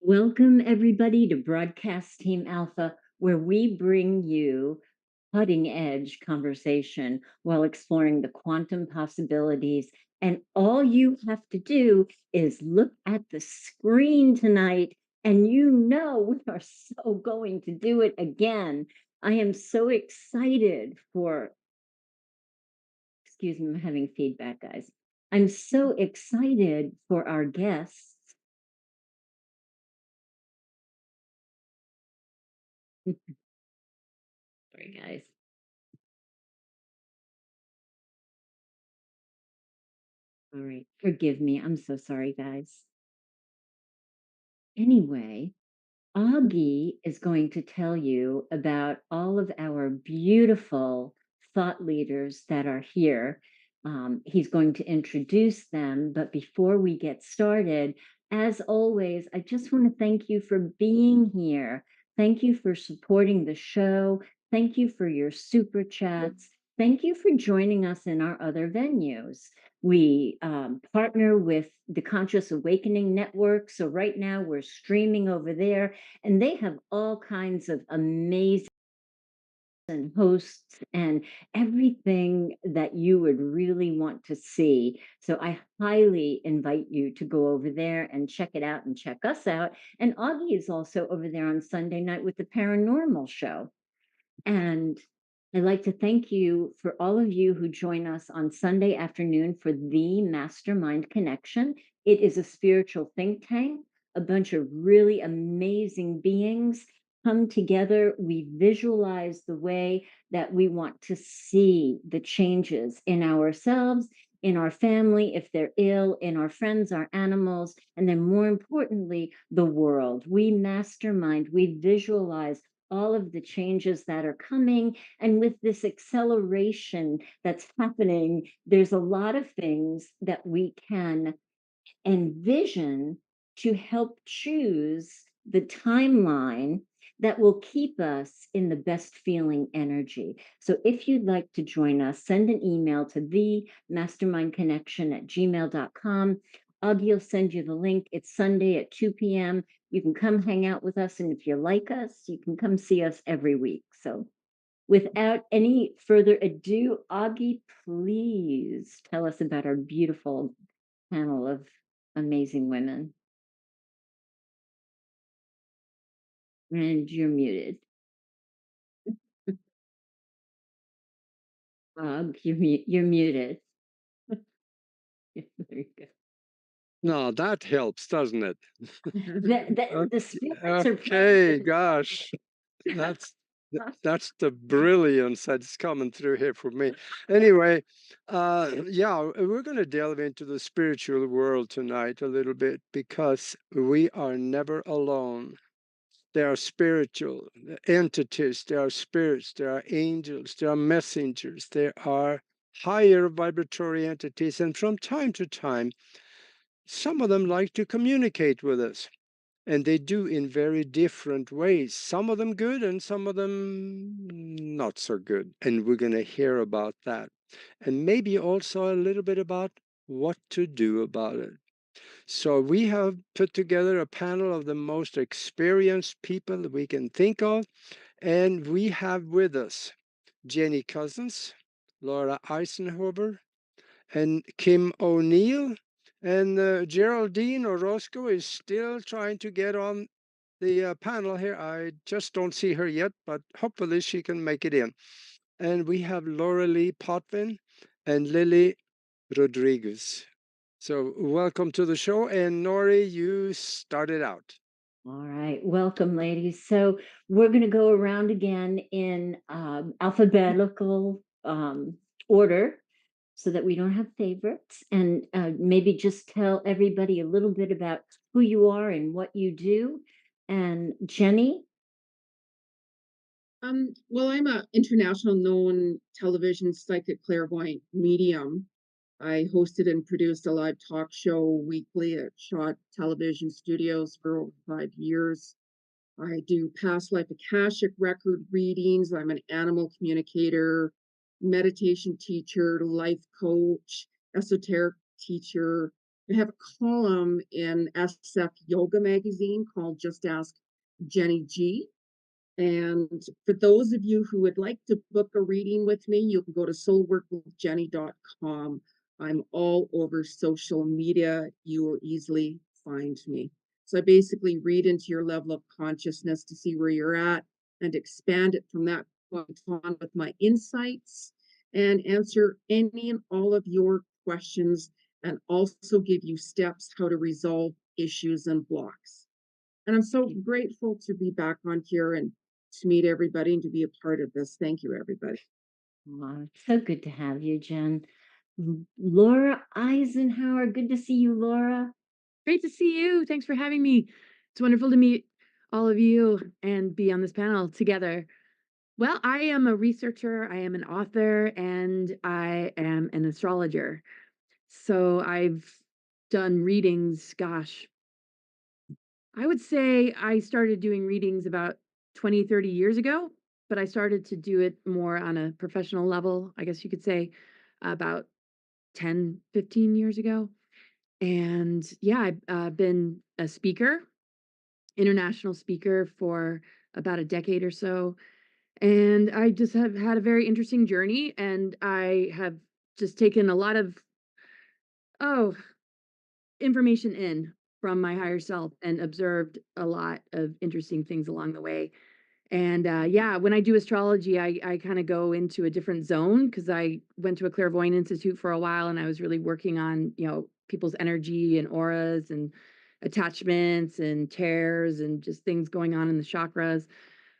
Welcome, everybody, to Broadcast Team Alpha, where we bring you cutting edge conversation while exploring the quantum possibilities. And all you have to do is look at the screen tonight, and you know we are so going to do it again. I am so excited for, excuse me, I'm having feedback, guys. I'm so excited for our guests. Sorry, guys. All right. Forgive me. I'm so sorry, guys. Anyway, Augie is going to tell you about all of our beautiful thought leaders that are here. He's going to introduce them. But before we get started, as always, I just want to thank you for being here. Thank you for supporting the show. Thank you for your super chats. Thank you for joining us in our other venues. We partner with the Conscious Awakening Network. So right now we're streaming over there, and they have all kinds of amazing and hosts and everything that you would really want to see. So I highly invite you to go over there and check it out and check us out. And Augie is also over there on Sunday night with the Paranormal show. And I'd like to thank you for all of you who join us on Sunday afternoon for the Mastermind Connection. It is a spiritual think tank. A bunch of really amazing beings come together. We visualize the way that we want to see the changes in ourselves, in our family, if they're ill, in our friends, our animals, and then more importantly, the world. We mastermind, we visualize all of the changes that are coming. And with this acceleration that's happening, there's a lot of things that we can envision to help choose the timeline that will keep us in the best feeling energy. So if you'd like to join us, send an email to themastermindconnection@gmail.com. Augie will send you the link. It's Sunday at 2 p.m. You can come hang out with us. And if you like us, you can come see us every week. So without any further ado, Augie, please tell us about our beautiful panel of amazing women. And you're muted. You're muted. There you go. No, that helps, doesn't it? The spirits are Okay, gosh, that's that's the brilliance that's coming through here for me. Anyway, yeah, we're going to delve into the spiritual world tonight a little bit because we are never alone. There are spiritual entities, there are spirits, there are angels, there are messengers, there are higher vibratory entities, and from time to time, some of them like to communicate with us, and they do in very different ways. Some of them good and some of them not so good. And we're going to hear about that. And maybe also a little bit about what to do about it. So we have put together a panel of the most experienced people that we can think of. And we have with us Jenny Cousins, Laura Eisenhower, and Kim O'Neill. And Geraldine Orozco is still trying to get on the panel here. I just don't see her yet, but hopefully she can make it in. And we have Laura Lee Potvin and Lily Rodriguez. So welcome to the show. And Nori, you started out. All right, welcome, ladies. So we're going to go around again in alphabetical order so that we don't have favorites, and maybe just tell everybody a little bit about who you are and what you do. And Jenny? Well, I'm an international known television psychic clairvoyant medium. I hosted and produced a live talk show weekly at Shot Television Studios for over 5 years. I do past life Akashic record readings. I'm an animal communicator, meditation teacher, life coach, esoteric teacher, I have a column in SF Yoga magazine called Just Ask Jenny G. And for those of you who would like to book a reading with me, you can go to soulworkwithjenny.com. I'm all over social media. You will easily find me. So I basically read into your level of consciousness to see where you're at and expand it from that point on with my insights and answer any and all of your questions and also give you steps how to resolve issues and blocks. And I'm so grateful to be back on here and to meet everybody and to be a part of this. Thank you, everybody. Aw, it's so good to have you, Jen. Laura Eisenhower, good to see you, Laura. Great to see you. Thanks for having me. It's wonderful to meet all of you and be on this panel together. Well, I am a researcher, I am an author, and I am an astrologer. So I've done readings, gosh, I would say I started doing readings about 20, 30 years ago, but I started to do it more on a professional level, I guess you could say, about 10, 15 years ago. And yeah, I've been a speaker, international speaker for about a decade or so. And I just have had a very interesting journey, and I have just taken a lot of, oh, information in from my higher self and observed a lot of interesting things along the way. And yeah, when I do astrology, I kind of go into a different zone because I went to a clairvoyant institute for a while, and I was really working on, people's energy and auras and attachments and tears and just things going on in the chakras.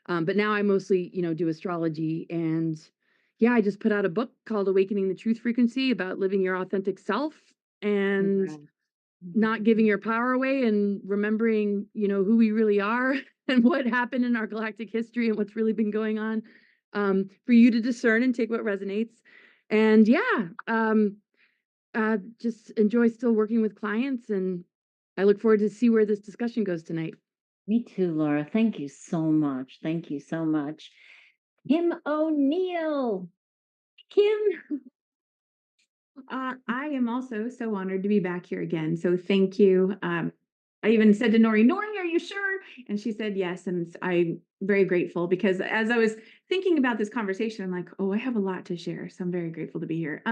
But now I mostly, do astrology. And yeah, I just put out a book called Awakening the Truth Frequency about living your authentic self and Congrats. not giving your power away and remembering, who we really are and what happened in our galactic history and what's really been going on, for you to discern and take what resonates. And yeah, just enjoy still working with clients, and I look forward to see where this discussion goes tonight. Me too, Laura. Thank you so much. Thank you so much. Kim O'Neill. Kim. I am also so honored to be back here again. So thank you. I even said to Nori, are you sure? And she said yes. And I'm very grateful because as I was thinking about this conversation, I'm like, oh, I have a lot to share. So I'm very grateful to be here.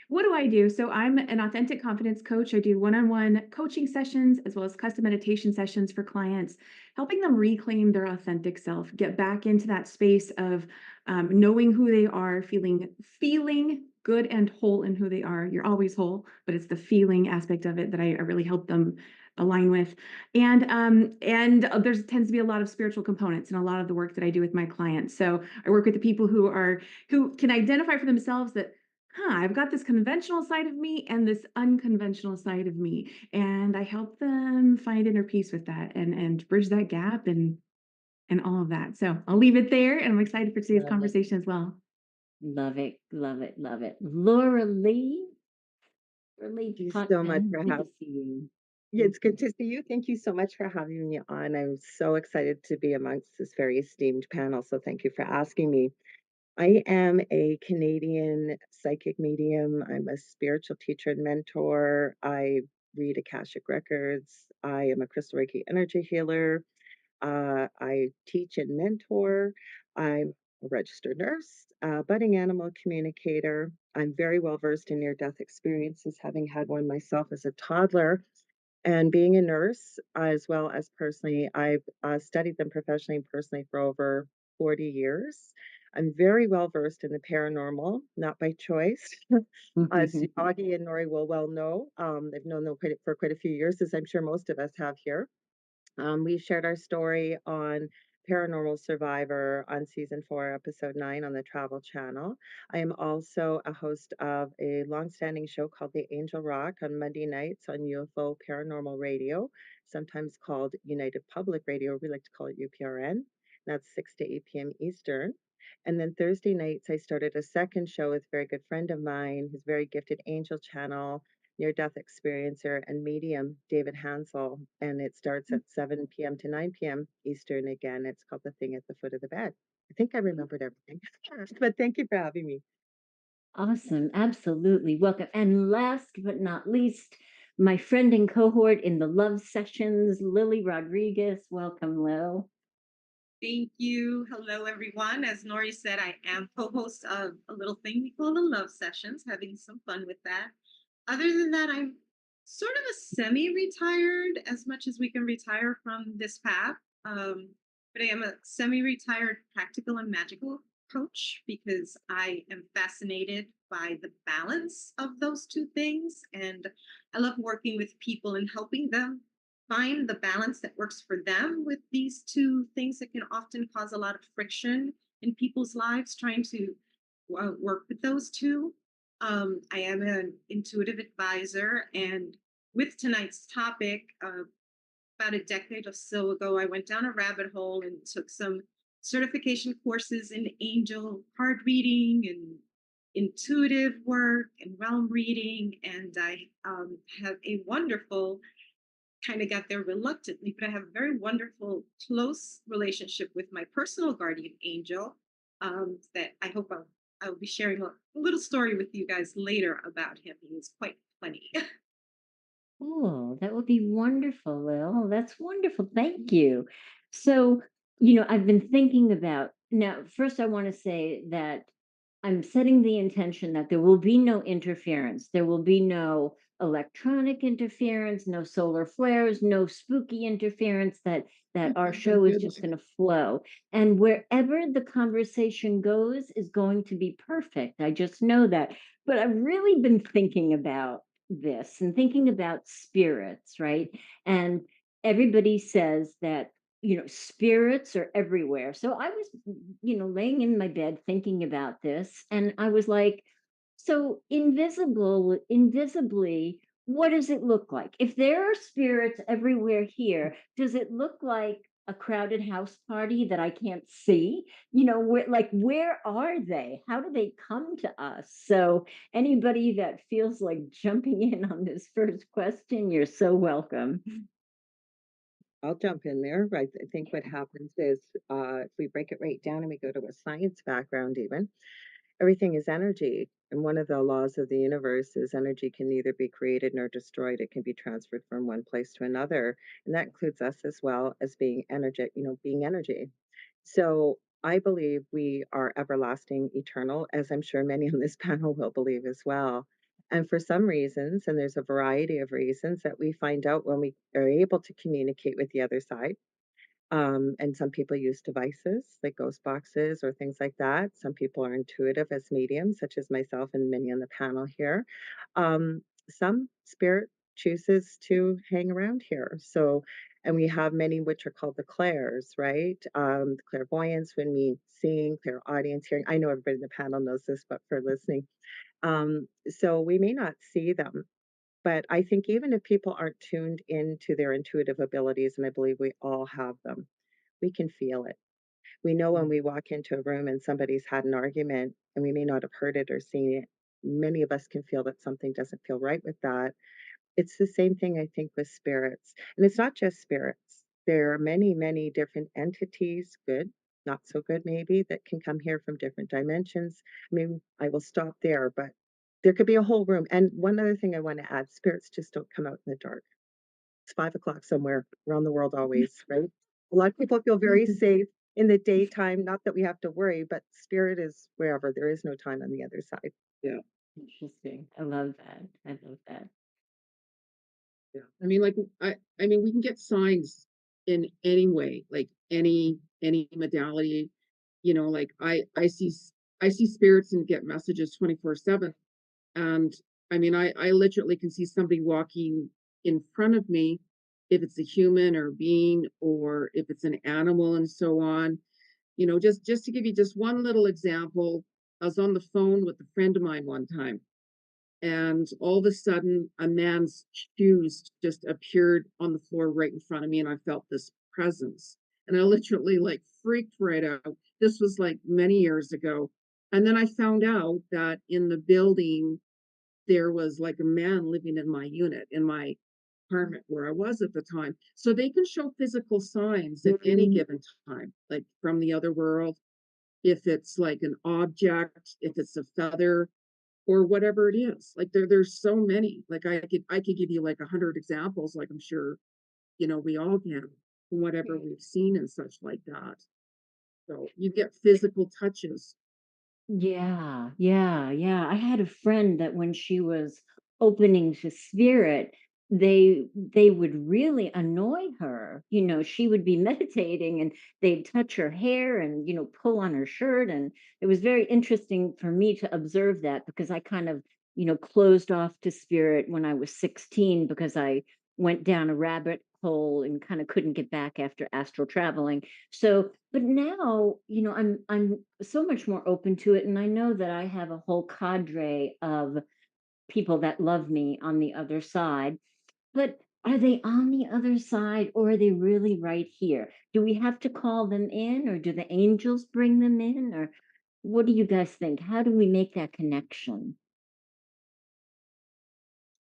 What do I do? So I'm an authentic confidence coach. I do one-on-one coaching sessions as well as custom meditation sessions for clients, helping them reclaim their authentic self, get back into that space of knowing who they are, feeling good and whole in who they are. You're always whole, but it's the feeling aspect of it that I really help them align with. And there's tends to be a lot of spiritual components in a lot of the work that I do with my clients. So I work with the people who can identify for themselves that, I've got this conventional side of me and this unconventional side of me. And I help them find inner peace with that and bridge that gap and all of that. So I'll leave it there, and I'm excited for today's Love it. conversation as well. Love it. Love it. Love it. Laura Lee. Laura Lee Thank you so much Putnam. for Good to having. see you. Yeah, it's good to see you. Thank you so much for having me on. I'm so excited to be amongst this very esteemed panel. So thank you for asking me. I am a Canadian psychic medium. I'm a spiritual teacher and mentor. I read Akashic records. I am a crystal Reiki energy healer. I teach and mentor. I'm a registered nurse, budding animal communicator. I'm very well versed in near death experiences, having had one myself as a toddler. And being a nurse, as well as personally, I've studied them professionally and personally for over 40 years. I'm very well versed in the paranormal, not by choice. As Augie and Nori will well know, they've known them for quite a few years, as I'm sure most of us have here. We shared our story on Paranormal Survivor on season 4, episode 9 on the Travel Channel. I am also a host of a longstanding show called The Angel Rock on Monday nights on UFO Paranormal Radio, sometimes called United Public Radio. We like to call it UPRN. That's 6 to 8 p.m. Eastern. And then Thursday nights, I started a second show with a very good friend of mine who's very gifted Angel Channel near death experiencer and medium David Hansel, and it starts at 7 p.m. to 9 p.m. Eastern again. It's called The Thing at the Foot of the Bed. I think I remembered everything. But thank you for having me. Awesome. Absolutely. Welcome. And last but not least, my friend and cohort in the love sessions, Lily Rodriguez. Welcome, Lil. Thank you. Hello, everyone. As Nori said, I am co-host of a little thing we call the Love Sessions, having some fun with that. Other than that, I'm sort of a semi-retired, as much as we can retire from this path. But I am a semi-retired practical and magical coach because I am fascinated by the balance of those two things. And I love working with people and helping them find the balance that works for them with these two things that can often cause a lot of friction in people's lives trying to work with those two. I am an intuitive advisor, and with tonight's topic, about a decade or so ago, I went down a rabbit hole and took some certification courses in angel card reading and intuitive work and realm reading. And I have a wonderful, kind of got there reluctantly, but I have a very wonderful, close relationship with my personal guardian angel that I hope I'll be sharing a little story with you guys later about him. He's quite funny. Oh, that would be wonderful, Lil. That's wonderful. Thank you. So, I've been thinking about now, first, I want to say that I'm setting the intention that there will be no interference. There will be no electronic interference, no solar flares, no spooky interference, that our show is just going to flow. And wherever the conversation goes is going to be perfect. I just know that. But I've really been thinking about this and thinking about spirits, right? And everybody says that spirits are everywhere. So I was laying in my bed thinking about this, and I was like, so invisibly, what does it look like? If there are spirits everywhere here, does it look like a crowded house party that I can't see? Where are they? How do they come to us? So anybody that feels like jumping in on this first question, you're so welcome. I'll jump in there. Right. I think what happens is if we break it right down and we go to a science background, even everything is energy. And one of the laws of the universe is energy can neither be created nor destroyed. It can be transferred from one place to another. And that includes us as well as being energy, being energy. So I believe we are everlasting, eternal, as I'm sure many on this panel will believe as well. And for some reasons, and there's a variety of reasons that we find out when we are able to communicate with the other side, and some people use devices like ghost boxes or things like that. Some people are intuitive as mediums, such as myself and many on the panel here. Some spirit chooses to hang around here. So, and we have many which are called the clairs, right? Clairvoyance when we seeing, clairaudience, hearing. I know everybody in the panel knows this, but for listening. So we may not see them, but I think even if people aren't tuned into their intuitive abilities, and I believe we all have them, we can feel it. We know when we walk into a room and somebody's had an argument and we may not have heard it or seen it. Many of us can feel that something doesn't feel right with that. It's the same thing, I think, with spirits. And it's not just spirits. There are many, many different entities, good, not so good, maybe, that can come here from different dimensions. I mean, I will stop there, but there could be a whole room. And one other thing I want to add, spirits just don't come out in the dark. It's 5 o'clock somewhere around the world, always, right? A lot of people feel very safe in the daytime. Not that we have to worry, but spirit is wherever. There is no time on the other side. Yeah. Interesting. I love that. I love that. Yeah. I mean, like I mean, we can get signs in any way, like any modality. Like I see spirits and get messages 24/7. And I mean, I literally can see somebody walking in front of me, if it's a human or being, or if it's an animal and so on. Just to give you just one little example, I was on the phone with a friend of mine one time, and all of a sudden a man's shoes just appeared on the floor right in front of me, and I felt this presence. And I literally like freaked right out. This was like many years ago. And then I found out that in the building there was like a man living in my unit, in my apartment where I was at the time. So they can show physical signs at any given time, like from the other world. If it's like an object, if it's a feather, or whatever it is. Like there's so many. Like I could give you like 100 examples, like I'm sure, we all can from whatever we've seen and such like that. So you get physical touches. Yeah, yeah, yeah. I had a friend that when she was opening to spirit, they would really annoy her. She would be meditating and they'd touch her hair and, pull on her shirt. And it was very interesting for me to observe that because I kind of, closed off to spirit when I was 16 because I went down a rabbit hole and kind of couldn't get back after astral traveling. So, but now, I'm so much more open to it, and I know that I have a whole cadre of people that love me on the other side. But are they on the other side, or are they really right here? Do we have to call them in, or do the angels bring them in, or what do you guys think? How do we make that connection?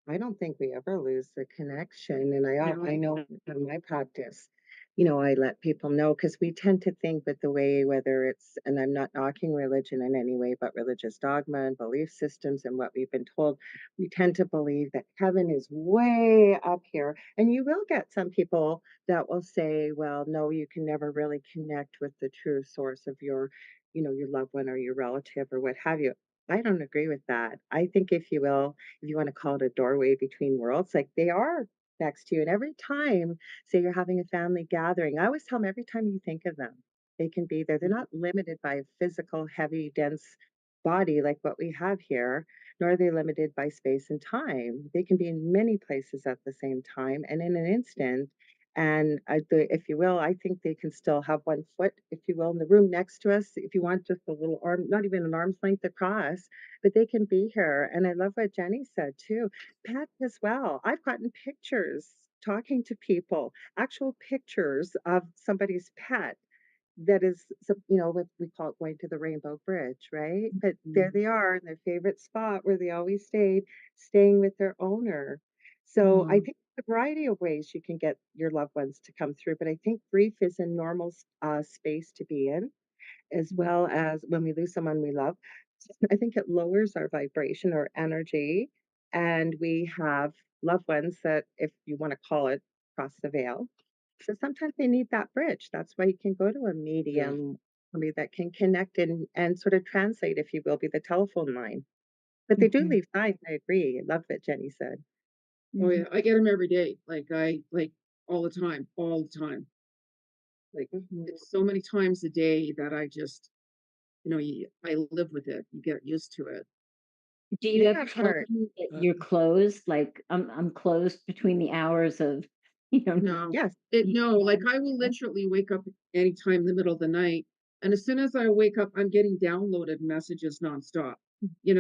I don't think we ever lose the connection. And I No. know in my practice, I let people know because we tend to think with the way, whether it's, and I'm not knocking religion in any way, but religious dogma and belief systems and what we've been told, we tend to believe that heaven is way up here. And you will get some people that will say, well, no, you can never really connect with the true source of your loved one or your relative or what have you. I don't agree with that. I think, if you want to call it a doorway between worlds, like they are next to you. And every time, say you're having a family gathering, I always tell them every time you think of them, they can be there. They're not limited by a physical, heavy, dense body like what we have here, nor are they limited by space and time. They can be in many places at the same time and in an instant. And if you will, I think they can still have one foot, if you will, in the room next to us. If you want just a little arm, not even an arm's length across, but they can be here. And I love what Jenny said too. Pets as well. I've gotten pictures talking to people, actual pictures of somebody's pet that is, what we call it going to the Rainbow Bridge, right? But there Mhm. they are in their favorite spot where they always stayed, staying with their owner. So I Oh, think a variety of ways you can get your loved ones to come through, but I think grief is a normal space to be in, as well as when we lose someone we love. I think it lowers our vibration or energy. And we have loved ones that, if you want to call it, cross the veil. So sometimes they need that bridge. That's why you can go to a Yeah. medium, somebody that can connect and sort of translate, if you will, be the telephone line. But they do mhm, leave signs. I agree. I love what Jenny said. Oh mhm. yeah, I get them every day. Like all the time, all the time. Like Mhm. it's so many times a day that I just, I live with it. You get used to it. Do you They ever have tell heart. them that Uh, you're closed? Like, I'm closed between the hours of, you know, No, Yes. no, like nine. I will literally wake up anytime in the middle of the night. And as soon as I wake up, I'm getting downloaded messages nonstop.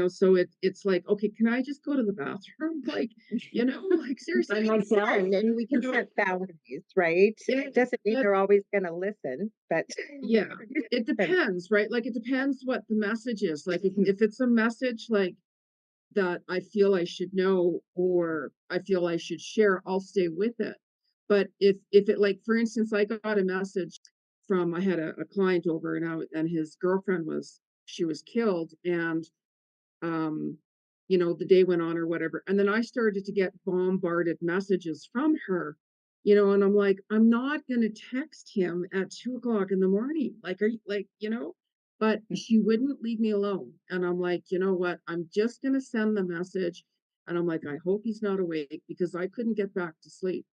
So it's like, okay, can I just go to the bathroom? Like, like By seriously, myself? And we you can know, set boundaries, right? yeah, It doesn't mean but they're always going to listen, but yeah, it listen. depends, right? Like it depends what the message is. Like if it's a message like that I feel I should know or I feel I should share, I'll stay with it. But if it like for instance, I got a message from I had a client over and his girlfriend she was killed and um the day went on or whatever. And then I started to get bombarded messages from her, and I'm like, I'm not gonna text him at 2 o'clock in the morning. Like, are you like, but she wouldn't leave me alone. And I'm like, you know what? I'm just gonna send the message. And I'm like, I hope he's not awake because I couldn't get back to sleep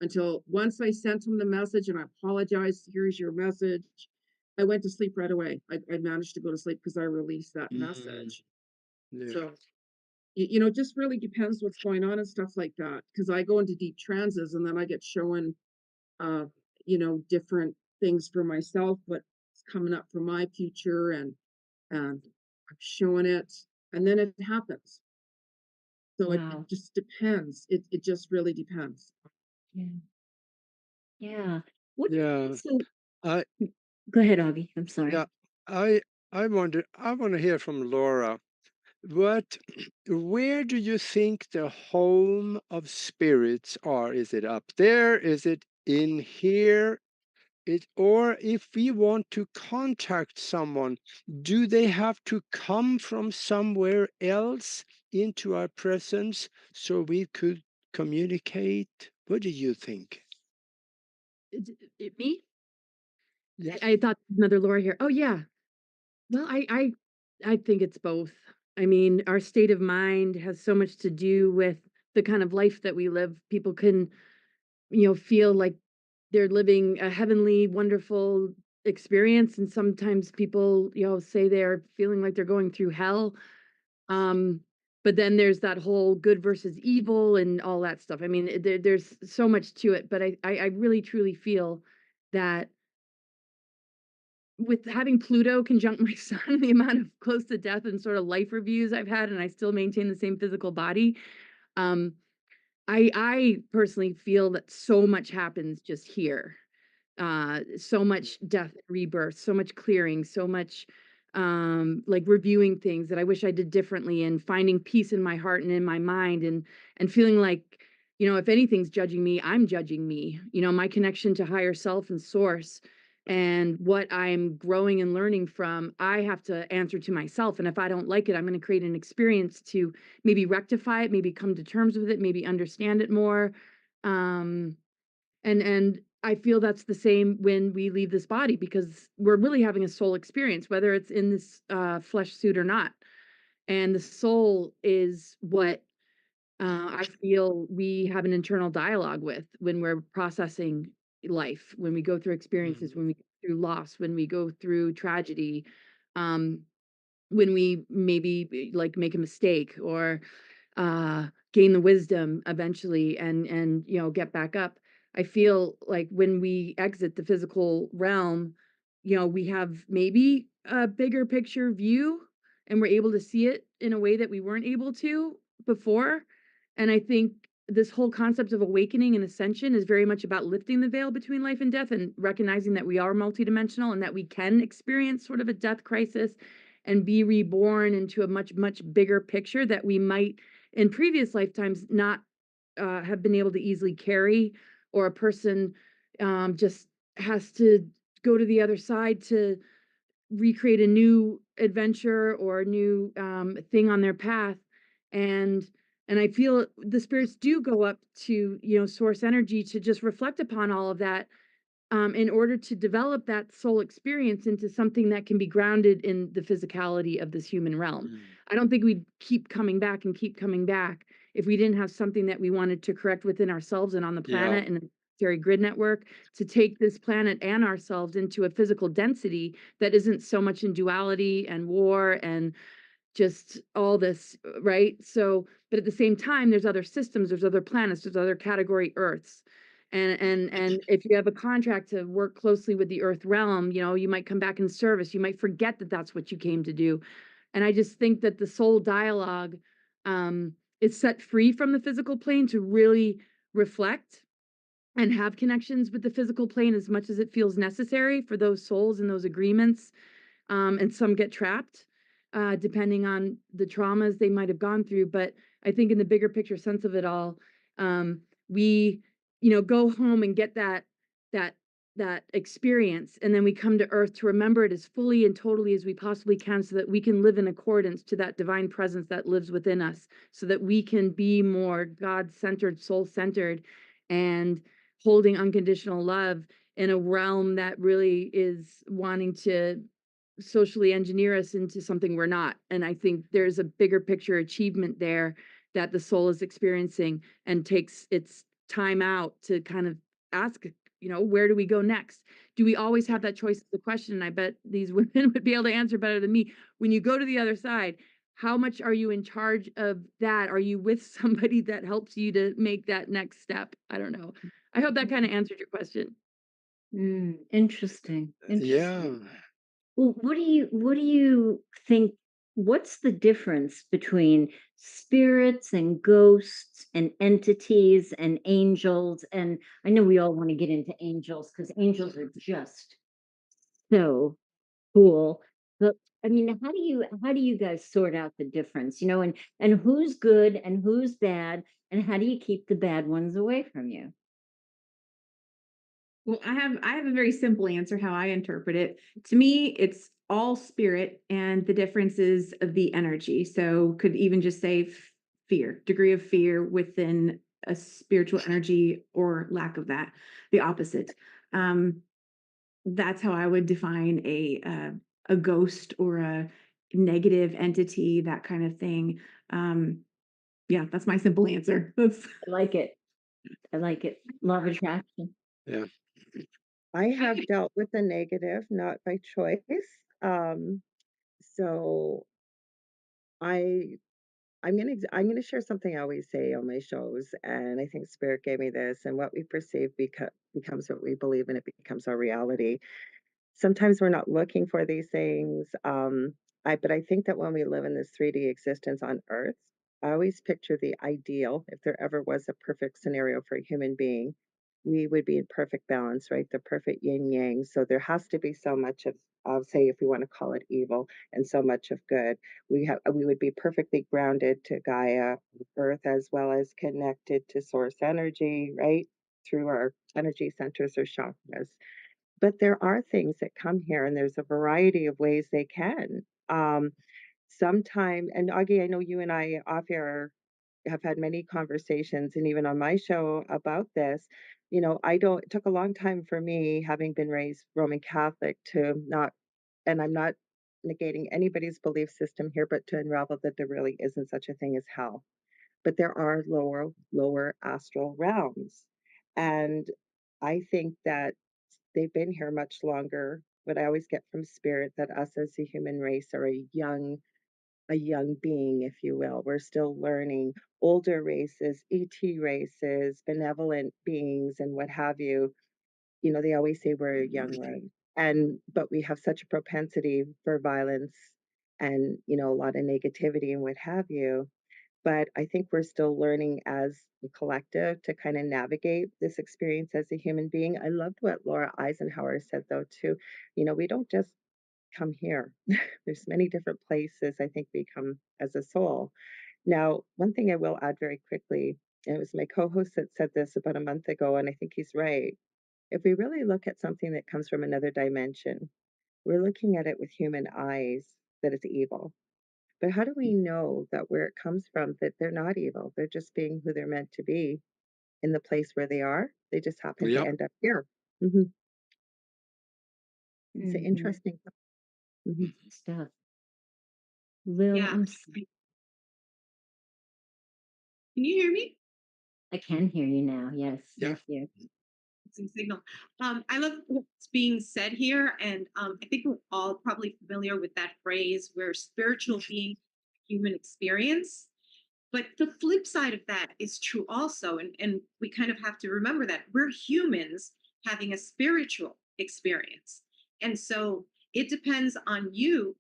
until once I sent him the message and I apologized. Here's your message. I went to sleep right away. I managed to go to sleep because I released that mm, message. yeah. So it just really depends what's going on and stuff like that. Because I go into deep trances and then I get shown, uh, different things for myself, what's coming up for my future, and I'm showing it, and then it happens. So it Wow. just depends. It just really depends. Yeah. Yeah. What Yeah. so I go ahead, Augie. I'm yeah. sorry. I I want to hear from Laura. What where do you think the home of spirits are? Is it up there? Is it in here? or if we want to contact someone, do they have to come from somewhere else into our presence so we could communicate? What do you think? Me? Yeah. I thought another Laura here. Oh yeah. Well, I think it's both. I mean, our state of mind has so much to do with the kind of life that we live. People can, feel like they're living a heavenly, wonderful experience, and sometimes people, say they're feeling like they're going through hell. Um, but then there's that whole good versus evil and all that stuff. I mean, there's so much to it, but I really truly feel that with having Pluto conjunct my sun, the amount of close to death and sort of life reviews I've had, and I still maintain the same physical body. Um, I personally feel that so much happens just here. So much death and rebirth, so much clearing, so much like reviewing things that I wish I did differently, and finding peace in my heart and in my mind, and feeling like, if anything's judging me, I'm judging me. My connection to higher self and source, and what I'm growing and learning from, I have to answer to myself. And if I don't like it, I'm going to create an experience to maybe rectify it, maybe come to terms with it, maybe understand it more. Um, and I feel that's the same when we leave this body, because we're really having a soul experience, whether it's in this flesh suit or not. And the soul is what I feel we have an internal dialogue with when we're processing life, when we go through experiences, when we go through loss, when we go through tragedy, um, when we maybe like make a mistake, or gain the wisdom eventually, and get back up. I feel like when we exit the physical realm, we have maybe a bigger picture view, and we're able to see it in a way that we weren't able to before. And I think this whole concept of awakening and ascension is very much about lifting the veil between life and death, and recognizing that we are multidimensional, and that we can experience sort of a death crisis and be reborn into a much, much bigger picture that we might in previous lifetimes not have been able to easily carry, or a person just has to go to the other side to recreate a new adventure or a new thing on their path. And I feel the spirits do go up to source energy to just reflect upon all of that, in order to develop that soul experience into something that can be grounded in the physicality of this human realm. I don't think we'd keep coming back and keep coming back if we didn't have something that we wanted to correct within ourselves and on the Yeah. planet and the planetary grid network, to take this planet and ourselves into a physical density that isn't so much in duality and war and just all this, right? So, but at the same time, there's other systems, there's other planets, there's other category Earths. And if you have a contract to work closely with the Earth realm, you might come back in service. You might forget that that's what you came to do. And I just think that the soul dialogue is set free from the physical plane to really reflect and have connections with the physical plane as much as it feels necessary for those souls and those agreements. And some get trapped, depending on the traumas they might have gone through. But I think in the bigger picture sense of it all, we, go home and get that that experience, and then we come to Earth to remember it as fully and totally as we possibly can, so that we can live in accordance to that divine presence that lives within us, so that we can be more God-centered, soul-centered, and holding unconditional love in a realm that really is wanting to socially engineer us into something we're not. And I think there's a bigger picture achievement there that the soul is experiencing, and takes its time out to kind of ask, where do we go next? Do we always have that choice? Is the question. And I bet these women would be able to answer better than me. When you go to the other side, how much are you in charge of that? Are you with somebody that helps you to make that next step? I don't know. I hope that kind of answered your question. Interesting. Yeah. Interesting. Well, what do you think? What's the difference between spirits and ghosts and entities and angels? And I know we all want to get into angels, because angels are just so cool. But I mean, how do you guys sort out the difference? And who's good and who's bad, and how do you keep the bad ones away from you? Well, I have a very simple answer how I interpret it. To me, it's all spirit and the difference is of the energy. So could even just say fear, degree of fear within a spiritual energy or lack of that, the opposite. Um, that's how I would define a ghost or a negative entity, that kind of thing. Yeah, that's my simple answer. That's I like it. I like it. Law of attraction. Yeah. I have dealt with the negative, not by choice. Um, so I I'm gonna share something I always say on my shows, and I think Spirit gave me this, and what we perceive becomes what we believe, and it becomes our reality. Sometimes we're not looking for these things. But I think that when we live in this 3D existence on Earth, I always picture the ideal. If there ever was a perfect scenario for a human being, we would be in perfect balance, right? The perfect yin yang. So there has to be so much of say, if we want to call it evil, and so much of good. We would be perfectly grounded to Gaia, Earth, as well as connected to source energy, right? Through our energy centers or chakras. But there are things that come here, and there's a variety of ways they can. Sometime, and Augie, I know you and I off air have had many conversations, and even on my show about this. I don't. It took a long time for me, having been raised Roman Catholic, to not, and I'm not negating anybody's belief system here, but to unravel that there really isn't such a thing as hell, but there are lower astral realms, and I think that they've been here much longer. But I always get from spirit that us as a human race are a young being, if you will. We're still learning. Older races, ET races, benevolent beings, and what have you. They always say we're a young race, and but we have such a propensity for violence, and a lot of negativity and what have you. But I think we're still learning as a collective to kind of navigate this experience as a human being. I loved what Laura Eisenhower said, though, too. We don't just come here. There's many different places I think we come as a soul. Now, one thing I will add very quickly, and it was my co-host that said this about a month ago, and I think he's right. If we really look at something that comes from another dimension, we're looking at it with human eyes that it's evil. But how do we know that where it comes from, that they're not evil? They're just being who they're meant to be in the place where they are. They just happen to Yep. end up here. Hmm. It's an Mhm. interesting. Mhm. Stuff. Lil, Yeah. I'm Can you hear me? I can hear you now. Yes, Yeah. thank you. Some signal. I love what's being said here, and I think we're all probably familiar with that phrase where spiritual being human experience. But the flip side of that is true also, and we kind of have to remember that we're humans having a spiritual experience, and so it depends on you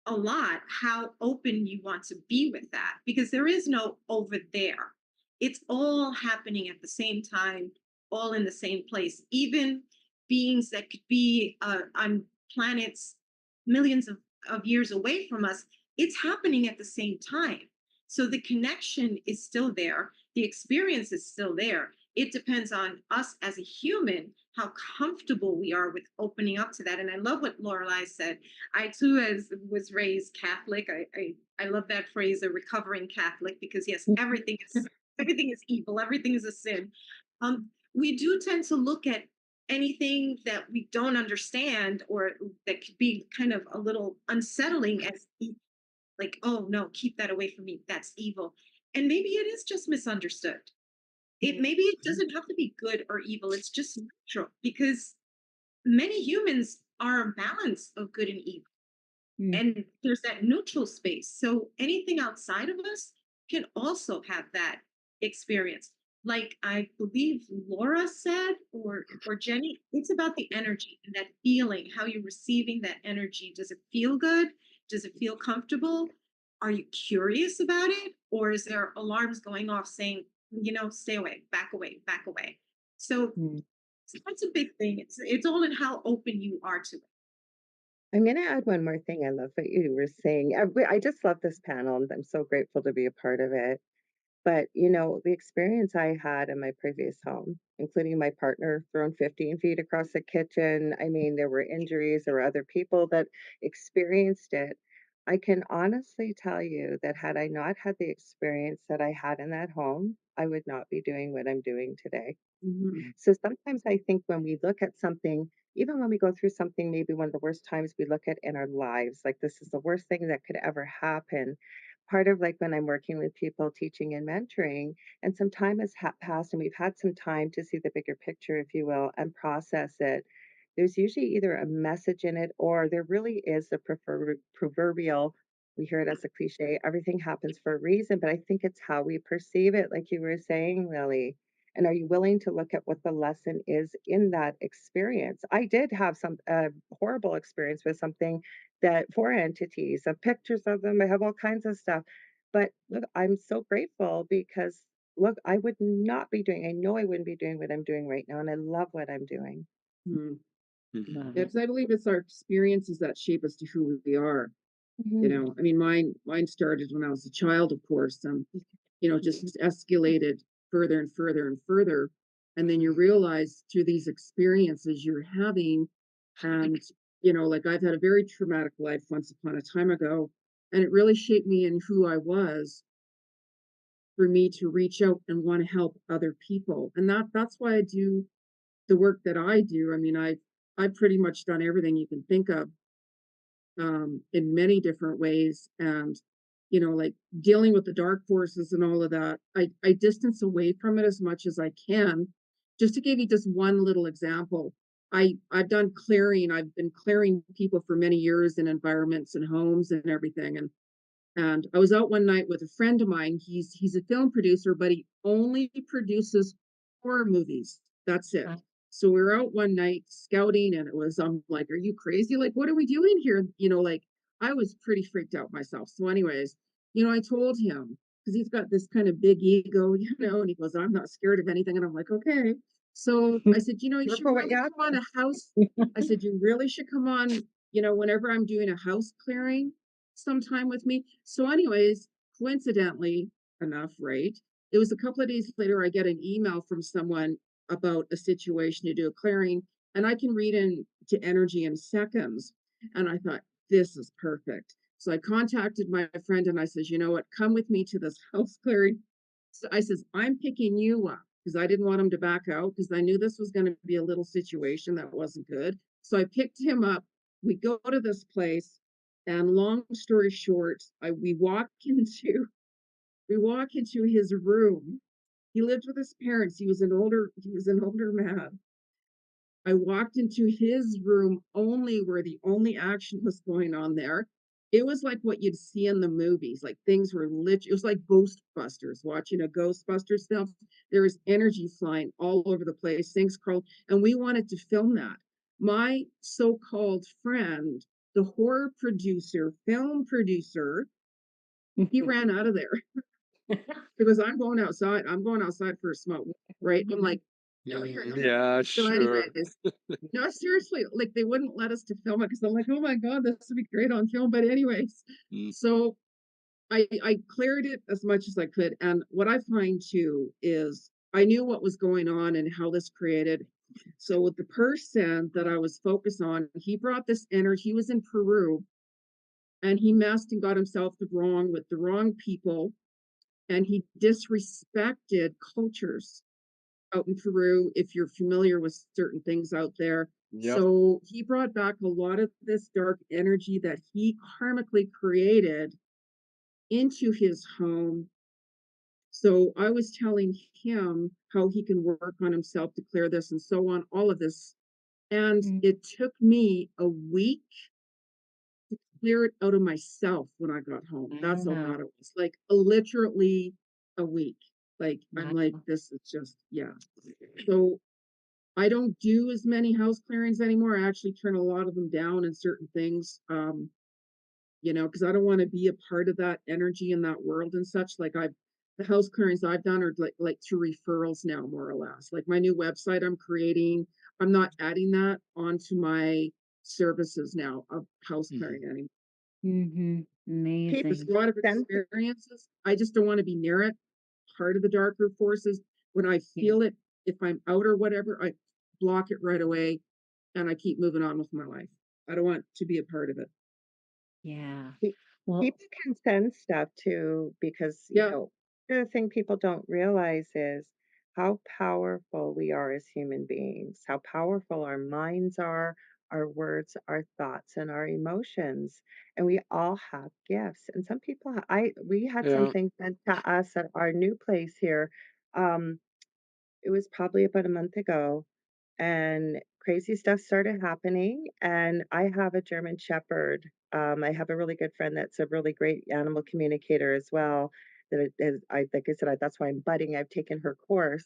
a lot how open you want to be with that, because there is no over there. It's all happening at the same time, all in the same place. Even beings that could be on planets millions of years away from us, it's happening at the same time. So the connection is still there, the experience is still there. It depends on us as a human how comfortable we are with opening up to that. And I love what Lorelai said. I too as was raised Catholic. I love that phrase, a recovering Catholic, because yes, everything is evil, everything is a sin. We do tend to look at anything that we don't understand or that could be kind of a little unsettling as like, oh no, keep that away from me. That's evil. And maybe it is just misunderstood. Maybe it doesn't have to be good or evil. It's just neutral, because many humans are a balance of good and evil, Mm. and there's that neutral space. So anything outside of us can also have that experience. Like I believe Laura said, or Jenny, it's about the energy and that feeling, how you're receiving that energy. Does it feel good? Does it feel comfortable? Are you curious about it? Or is there alarms going off saying, stay away, back away, back away? So Mm. that's a big thing. It's all in how open you are to it. I'm going to add one more thing. I love what you were saying. I just love this panel, and I'm so grateful to be a part of it. But, you know, the experience I had in my previous home, including my partner thrown 15 feet across the kitchen, I mean, there were injuries, there were other people that experienced it. I can honestly tell you that had I not had the experience that I had in that home, I would not be doing what I'm doing today. Mhm. So sometimes I think when we look at something, even when we go through something, maybe one of the worst times we look at in our lives, like this is the worst thing that could ever happen. Part of like when I'm working with people teaching and mentoring, and some time has passed and we've had some time to see the bigger picture, if you will, and process it. There's usually either a message in it or there really is the proverbial, we hear it as a cliche, everything happens for a reason, but I think it's how we perceive it, like you were saying, Lily. And are you willing to look at what the lesson is in that experience? I did have some horrible experience with something that four entities, of pictures of them. I have all kinds of stuff. But look, I'm so grateful because look, I would not be doing, I know I wouldn't be doing what I'm doing right now. And I love what I'm doing. Mhm. Mhm. Love Yeah, it. 'cause I believe it's our experiences that shape us to who we are. You Mhm. know, I mean, mine started when I was a child, of course, and you know, just escalated further and further and further. And then you realize through these experiences you're having, and you know, like I've had a very traumatic life once upon a time ago, and it really shaped me in who I was for me to reach out and want to help other people. And that's why I do the work that I do. I mean, I've pretty much done everything you can think of in many different ways. And, you know, like dealing with the dark forces and all of that, I distance away from it as much as I can. Just to give you just one little example, I've done clearing. I've been clearing people for many years in environments and homes and everything. And I was out one night with a friend of mine. He's a film producer, but he only produces horror movies. That's it. Uh, So we were out one night scouting, and it was I'm like, "Are you crazy? Like, what are we doing here?" You know, like I was pretty freaked out myself. So, anyways, you know, I told him because he's got this kind of big ego, you know, and he goes, "I'm not scared of anything," and I'm like, "Okay." So I said, "You know, you should Careful what really you ask come on for. a house." I said, "You really should come on, you know, whenever I'm doing a house clearing sometime with me." So, anyways, coincidentally enough, right? It was a couple of days later, I get an email from someone about a situation to do a clearing, and I can read into energy in seconds. And I thought, this is perfect. So I contacted my friend and I says, you know what, come with me to this house clearing. So I says, I'm picking you up because I didn't want him to back out because I knew this was going to be a little situation that wasn't good. So I picked him up. We go to this place, and long story short, we walk into his room. He lived with his parents. He was an older man. I walked into his room only where the only action was going on there. It was like what you'd see in the movies. Like things were lit. It was like Ghostbusters, watching a Ghostbusters film. There was energy flying all over the place, things crawled, and we wanted to film that. My so-called friend, the horror producer, film producer, he ran out of there because I'm going outside for a smoke, right? I'm like, no, you're not. Yeah, So, sure. anyways, no, seriously, like they wouldn't let us to film it because I'm like, oh my God, this would be great on film. But anyways, Mm. so I cleared it as much as I could. And what I find too is I knew what was going on and how this created. So with the person that I was focused on, he brought this energy. He was in Peru and he messed and got himself the wrong with the wrong people, and he disrespected cultures out in Peru, if you're familiar with certain things out there. Yep. So he brought back a lot of this dark energy that he karmically created into his home. So I was telling him how he can work on himself to clear this and so on, all of this. And mm, it took me a week to clear it out of myself when I got home. That's how wow. bad it was. Like literally a week. Like I'm like, Wow. this is just, yeah. So I don't do as many house clearings anymore. I actually turn a lot of them down in certain things, you know, because I don't want to be a part of that energy in that world and such. Like the house clearings I've done are like through referrals now, more or less. Like my new website I'm creating, I'm not adding that onto my services now of house Mhm. clearing anymore. Mhm. People There's Amazing. a lot of send experiences. I just don't want to be near it. part of the darker forces. When I Yeah. feel it, if I'm out or whatever, I block it right away and I keep moving on with my life. I don't want to be a part of it. Yeah. Pe Well, People can sense stuff too because, Yeah. the thing people don't realize is how powerful we are as human beings, how powerful our minds are, our words, our thoughts, and our emotions, and we all have gifts, and some people I we had Yeah. something sent to us at our new place here, um, it was probably about a month ago, and crazy stuff started happening. And I have a German Shepherd. I have a really good friend that's a really great animal communicator as well. Like I said, that's why I'm budding. I've taken her course,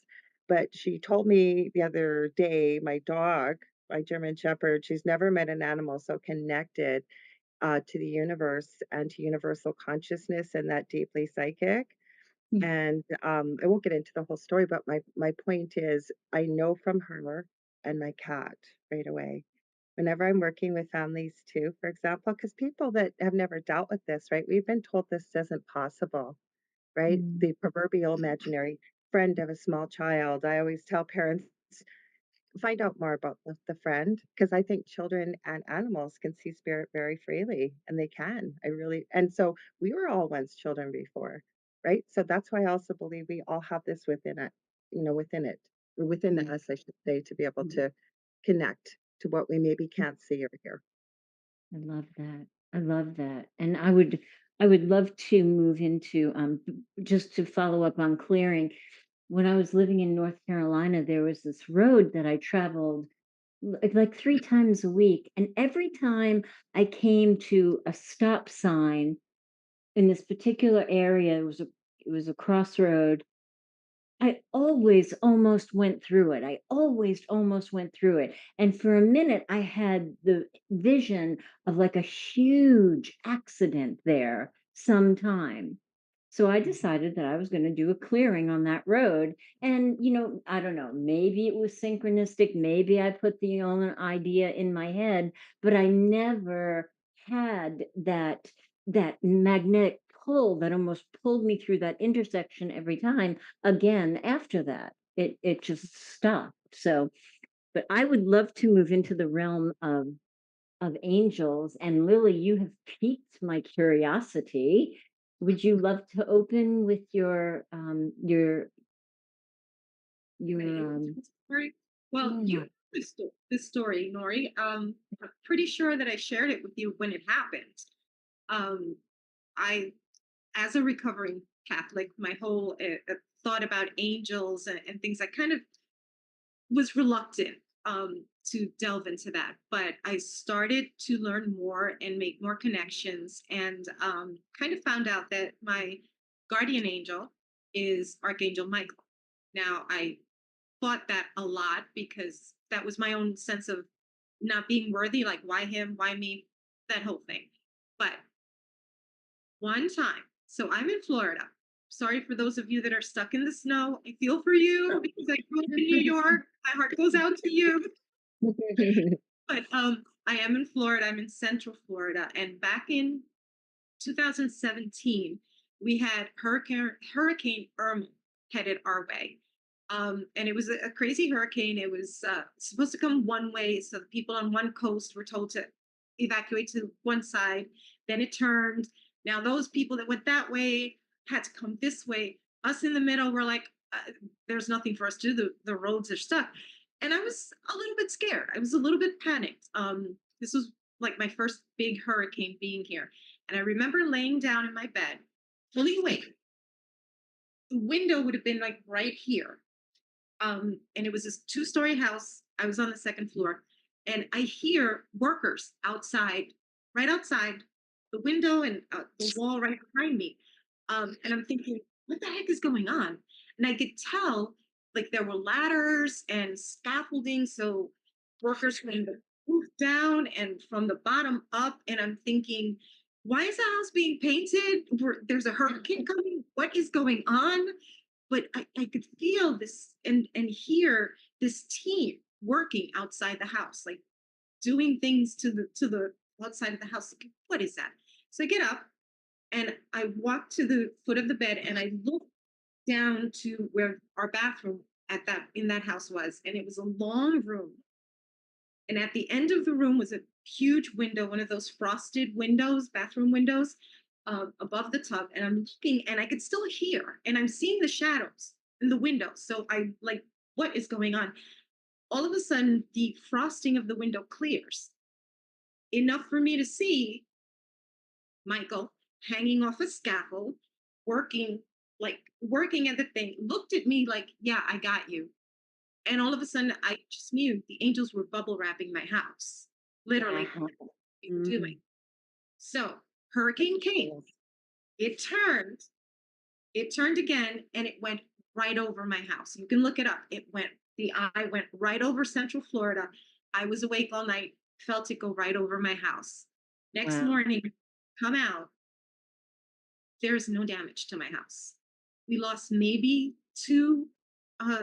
but she told me the other day, my dog, my German Shepherd, she's never met an animal so connected to the universe and to universal consciousness and that deeply psychic. And, I won't get into the whole story, but my point is, I know from her and my cat right away. Whenever I'm working with families too, for example, because people that have never dealt with this, right? We've been told this isn't possible, right? mm, The proverbial imaginary friend of a small child. I always tell parents, find out more about the friend, because I think children and animals can see spirit very freely, and they can. I really and so we were all once children before, right? So that's why I also believe we all have this within it, within it, or within us, I should say, to be able to connect to what we maybe can't see or hear. I love that. I love that. And I would love to move into just to follow up on clearing. When I was living in North Carolina, there was this road that I traveled like 3 times a week. And every time I came to a stop sign in this particular area, it was a crossroad. I always almost went through it. I always almost went through it. And for a minute, I had the vision of like a huge accident there sometime. So I decided that I was going to do a clearing on that road. And, I don't know, maybe it was synchronistic. Maybe I put the own idea in my head, but I never had that magnetic pull that almost pulled me through that intersection every time again after that. It just stopped. So, but I would love to move into the realm of angels. And Lily, you have piqued my curiosity. Would you love to open with your Story. Well, you yeah. know this story, Nori. I'm pretty sure that I shared it with you when it happened. Um, I, as a recovering Catholic, my whole thought about angels and things, I kind of was reluctant to delve into that, but I started to learn more and make more connections, and kind of found out that my guardian angel is Archangel Michael. Now, I thought that a lot because that was my own sense of not being worthy, like why him, why me, that whole thing. But one time, so I'm in Florida. Sorry for those of you that are stuck in the snow. I feel for you because I grew up in New York. My heart goes out to you. But I am in Florida. I'm in Central Florida, and back in 2017, we had Hurricane Irma headed our way. And it was a crazy hurricane. It was supposed to come one way, so the people on one coast were told to evacuate to one side. Then it turned. Now those people that went that way had to come this way. Us in the middle were like, "There's nothing for us to do. The roads are stuck." And I was a little bit scared. I was a little bit panicked. This was like my first big hurricane being here, and I remember laying down in my bed, fully awake. The window would have been like right here. And it was this two-story house. I was on the second floor, and I hear workers outside, right outside the window and the wall right behind me. And I'm thinking, what the heck is going on? And I could tell, like there were ladders and scaffolding, so workers from the roof down and from the bottom up. And I'm thinking, why is the house being painted? There's a hurricane coming. What is going on? But I could feel this and hear this team working outside the house, like doing things to the outside of the house. Like, what is that? So I get up and I walk to the foot of the bed and I look down to where our bathroom in that house was, and it was a long room. And at the end of the room was a huge window, one of those frosted windows, bathroom windows, above the tub. And I'm looking, and I could still hear, and I'm seeing the shadows in the window. So I like, what is going on? All of a sudden, the frosting of the window clears enough for me to see Michael hanging off a scaffold, working, working at the thing, looked at me like, yeah, I got you. And all of a sudden, I just knew the angels were bubble wrapping my house, literally Wow. doing. So, hurricane came. It turned. It turned again, and it went right over my house. You can look it up. The eye went right over Central Florida. I was awake all night, felt it go right over my house. Next Wow. morning, come out. There's no damage to my house. We lost maybe two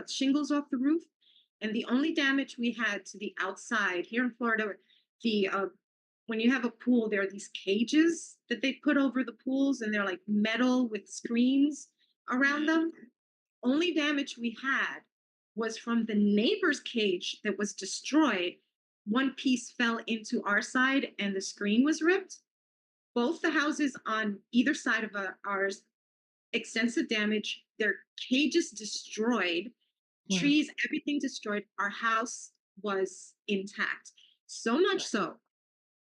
shingles off the roof, and the only damage we had to the outside here in Florida, the when you have a pool, there are these cages that they put over the pools, and they're like metal with screens around them. Only damage we had was from the neighbor's cage that was destroyed. One piece fell into our side, and the screen was ripped. Both the houses on either side of ours, extensive damage, their cages destroyed, Wow. trees, everything destroyed. Our house was intact. So much so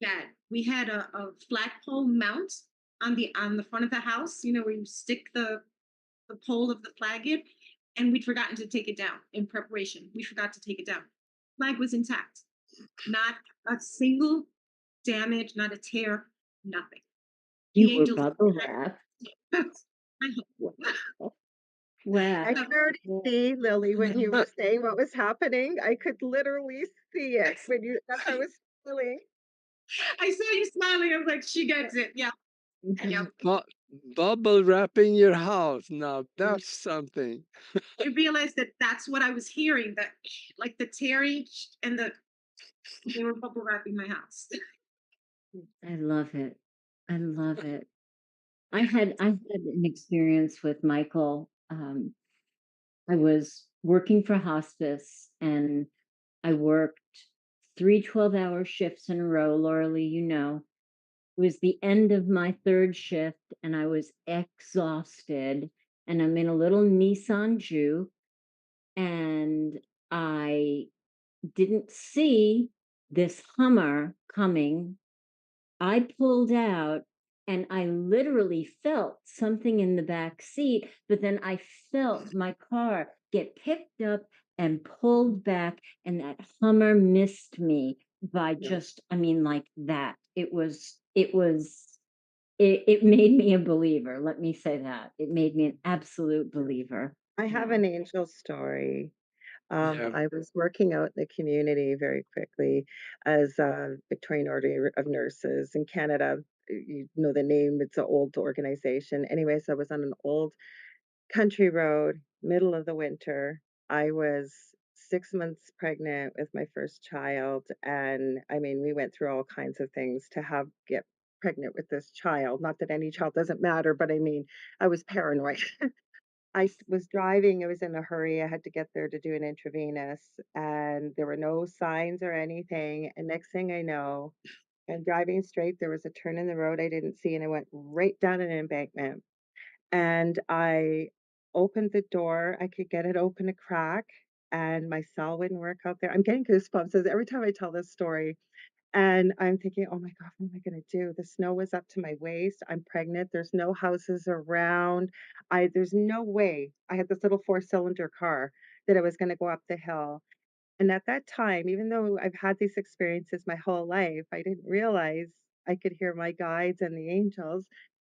that we had a flagpole mount on the front of the house, you know, where you stick the pole of the flag in, and we'd forgotten to take it down in preparation. We forgot to take it down. Flag was intact. Not a single damage, not a tear, nothing. The You were angels. bubble wrapped. I hope. Wow. I So, could already see, Lily, when you were saying what was happening. I could literally see it when you, that's how I was feeling. I saw you smiling. I was like, she gets it. Yeah. Yeah. Bu- Bubble wrapping your house. Now that's something. I realized that that's what I was hearing. That like the tearing and they were bubble wrapping my house. I love it. I love it. I had an experience with Michael. I was working for hospice, and I worked 3 12-hour shifts in a row. Laura Lee, you know. It was the end of my third shift, and I was exhausted. And I'm in a little Nissan Juke, and I didn't see this Hummer coming. I pulled out, and I literally felt something in the back seat, but then I felt my car get picked up and pulled back, and that Hummer missed me by Yeah. just, I mean, like that. It made me a believer. Let me say that. It made me an absolute believer. I have Yeah. an angel story. Yeah. I was working out in the community very quickly as a Victorian Order of Nurses in Canada. You know the name, it's an old organization. Anyways, I was on an old country road, middle of the winter. I was 6 months pregnant with my first child. And I mean, we went through all kinds of things to get pregnant with this child. Not that any child doesn't matter, but I mean, I was paranoid. Was driving, I was in a hurry, I had to get there to do an intravenous, and there were no signs or anything, and next thing I know, I'm driving straight, there was a turn in the road I didn't see, and I went right down an embankment, and I opened the door, I could get it open a crack, and my cell wouldn't work out there. I'm getting goosebumps as every time I tell this story. And I'm thinking, "Oh my god, what am I gonna do?" The snow was up to my waist, I'm pregnant, there's no houses around, there's no way I had this little four-cylinder car that I was gonna go up the hill. And at that time, even though I've had these experiences my whole life, I didn't realize I could hear my guides and the angels,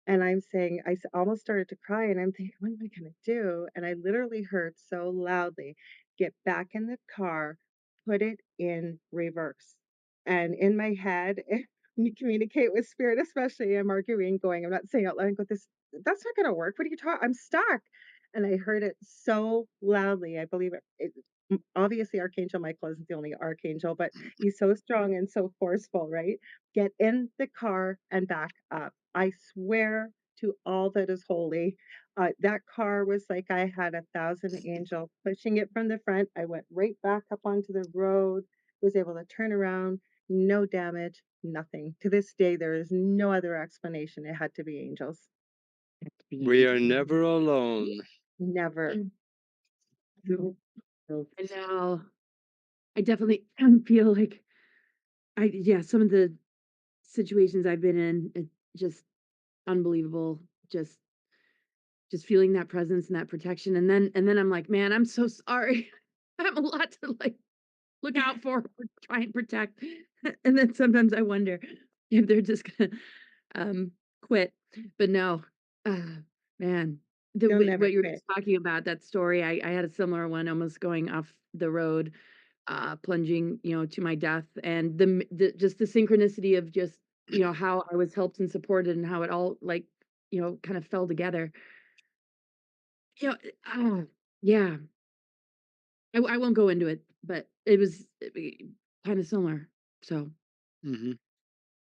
and I'm saying almost started to cry, and I'm thinking, "What am I gonna do?" And I literally heard so loudly, "Get back in the car, put it in reverse." And in my head, me communicate with spirit, especially I'm arguing, going, I'm not saying out loud, I go, that's not gonna work. What are you talking? I'm stuck. And I heard it so loudly. I believe obviously Archangel Michael isn't the only archangel, but he's so strong and so forceful, right? Get in the car and back up. I swear to all that is holy. That car was like I had 1,000 angels pushing it from the front. I went right back up onto the road, was able to turn around, no damage, nothing. To this day, there is no other explanation. It had to be angels. Have to be We are angels. never alone. Never. No. So And now I definitely feel like yeah, some of the situations I've been in, just unbelievable. Just feeling that presence and that protection. And then I'm like, man, I'm so sorry. I have a lot to like look out for, or try and protect. And then sometimes I wonder if they're just gonna um quit. But no, man, They'll never what you were quit. just talking about, that story, I had a similar one, almost going off the road, plunging, to my death, and the just the synchronicity of just, how I was helped and supported, and how it all like, kind of fell together. You know, uh, yeah, I won't go into it, but it was kind of similar. So, Hmm.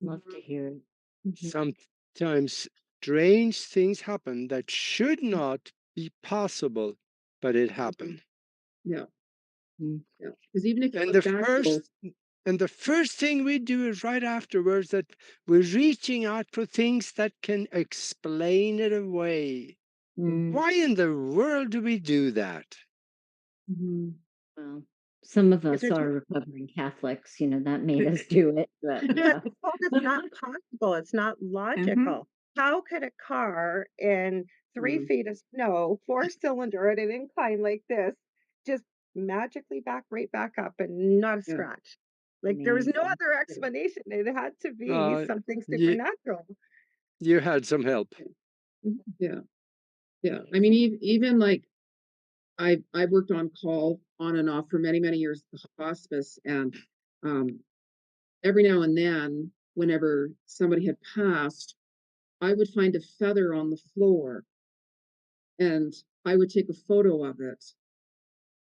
love to hear it. Mhm. Sometimes strange things happen that should not be possible, but it happened. Yeah. Mm. Yeah. Because even if you And look the back though, first and the first thing we do is right afterwards that we're reaching out for things that can explain it away. Mm. Why in the world do we do that? mhm. Well, some of Because us they're are recovering Catholics, that made us do it, but yeah, yeah. it's told it's not possible, it's not Mhm. logical. How could a car in 3 Mm, feet of snow, 4-cylinder at an incline like this, just magically back right back up and not a yeah. scratch? Like, there was no Amazing. other explanation, it had to be Uh, something you, supernatural. you had some help. Mhm. Yeah. Yeah. I mean, Amazing. even like I worked on call on and off for many, many years at the hospice, and um, every now and then, whenever somebody had passed, I would find a feather on the floor, and I would take a photo of it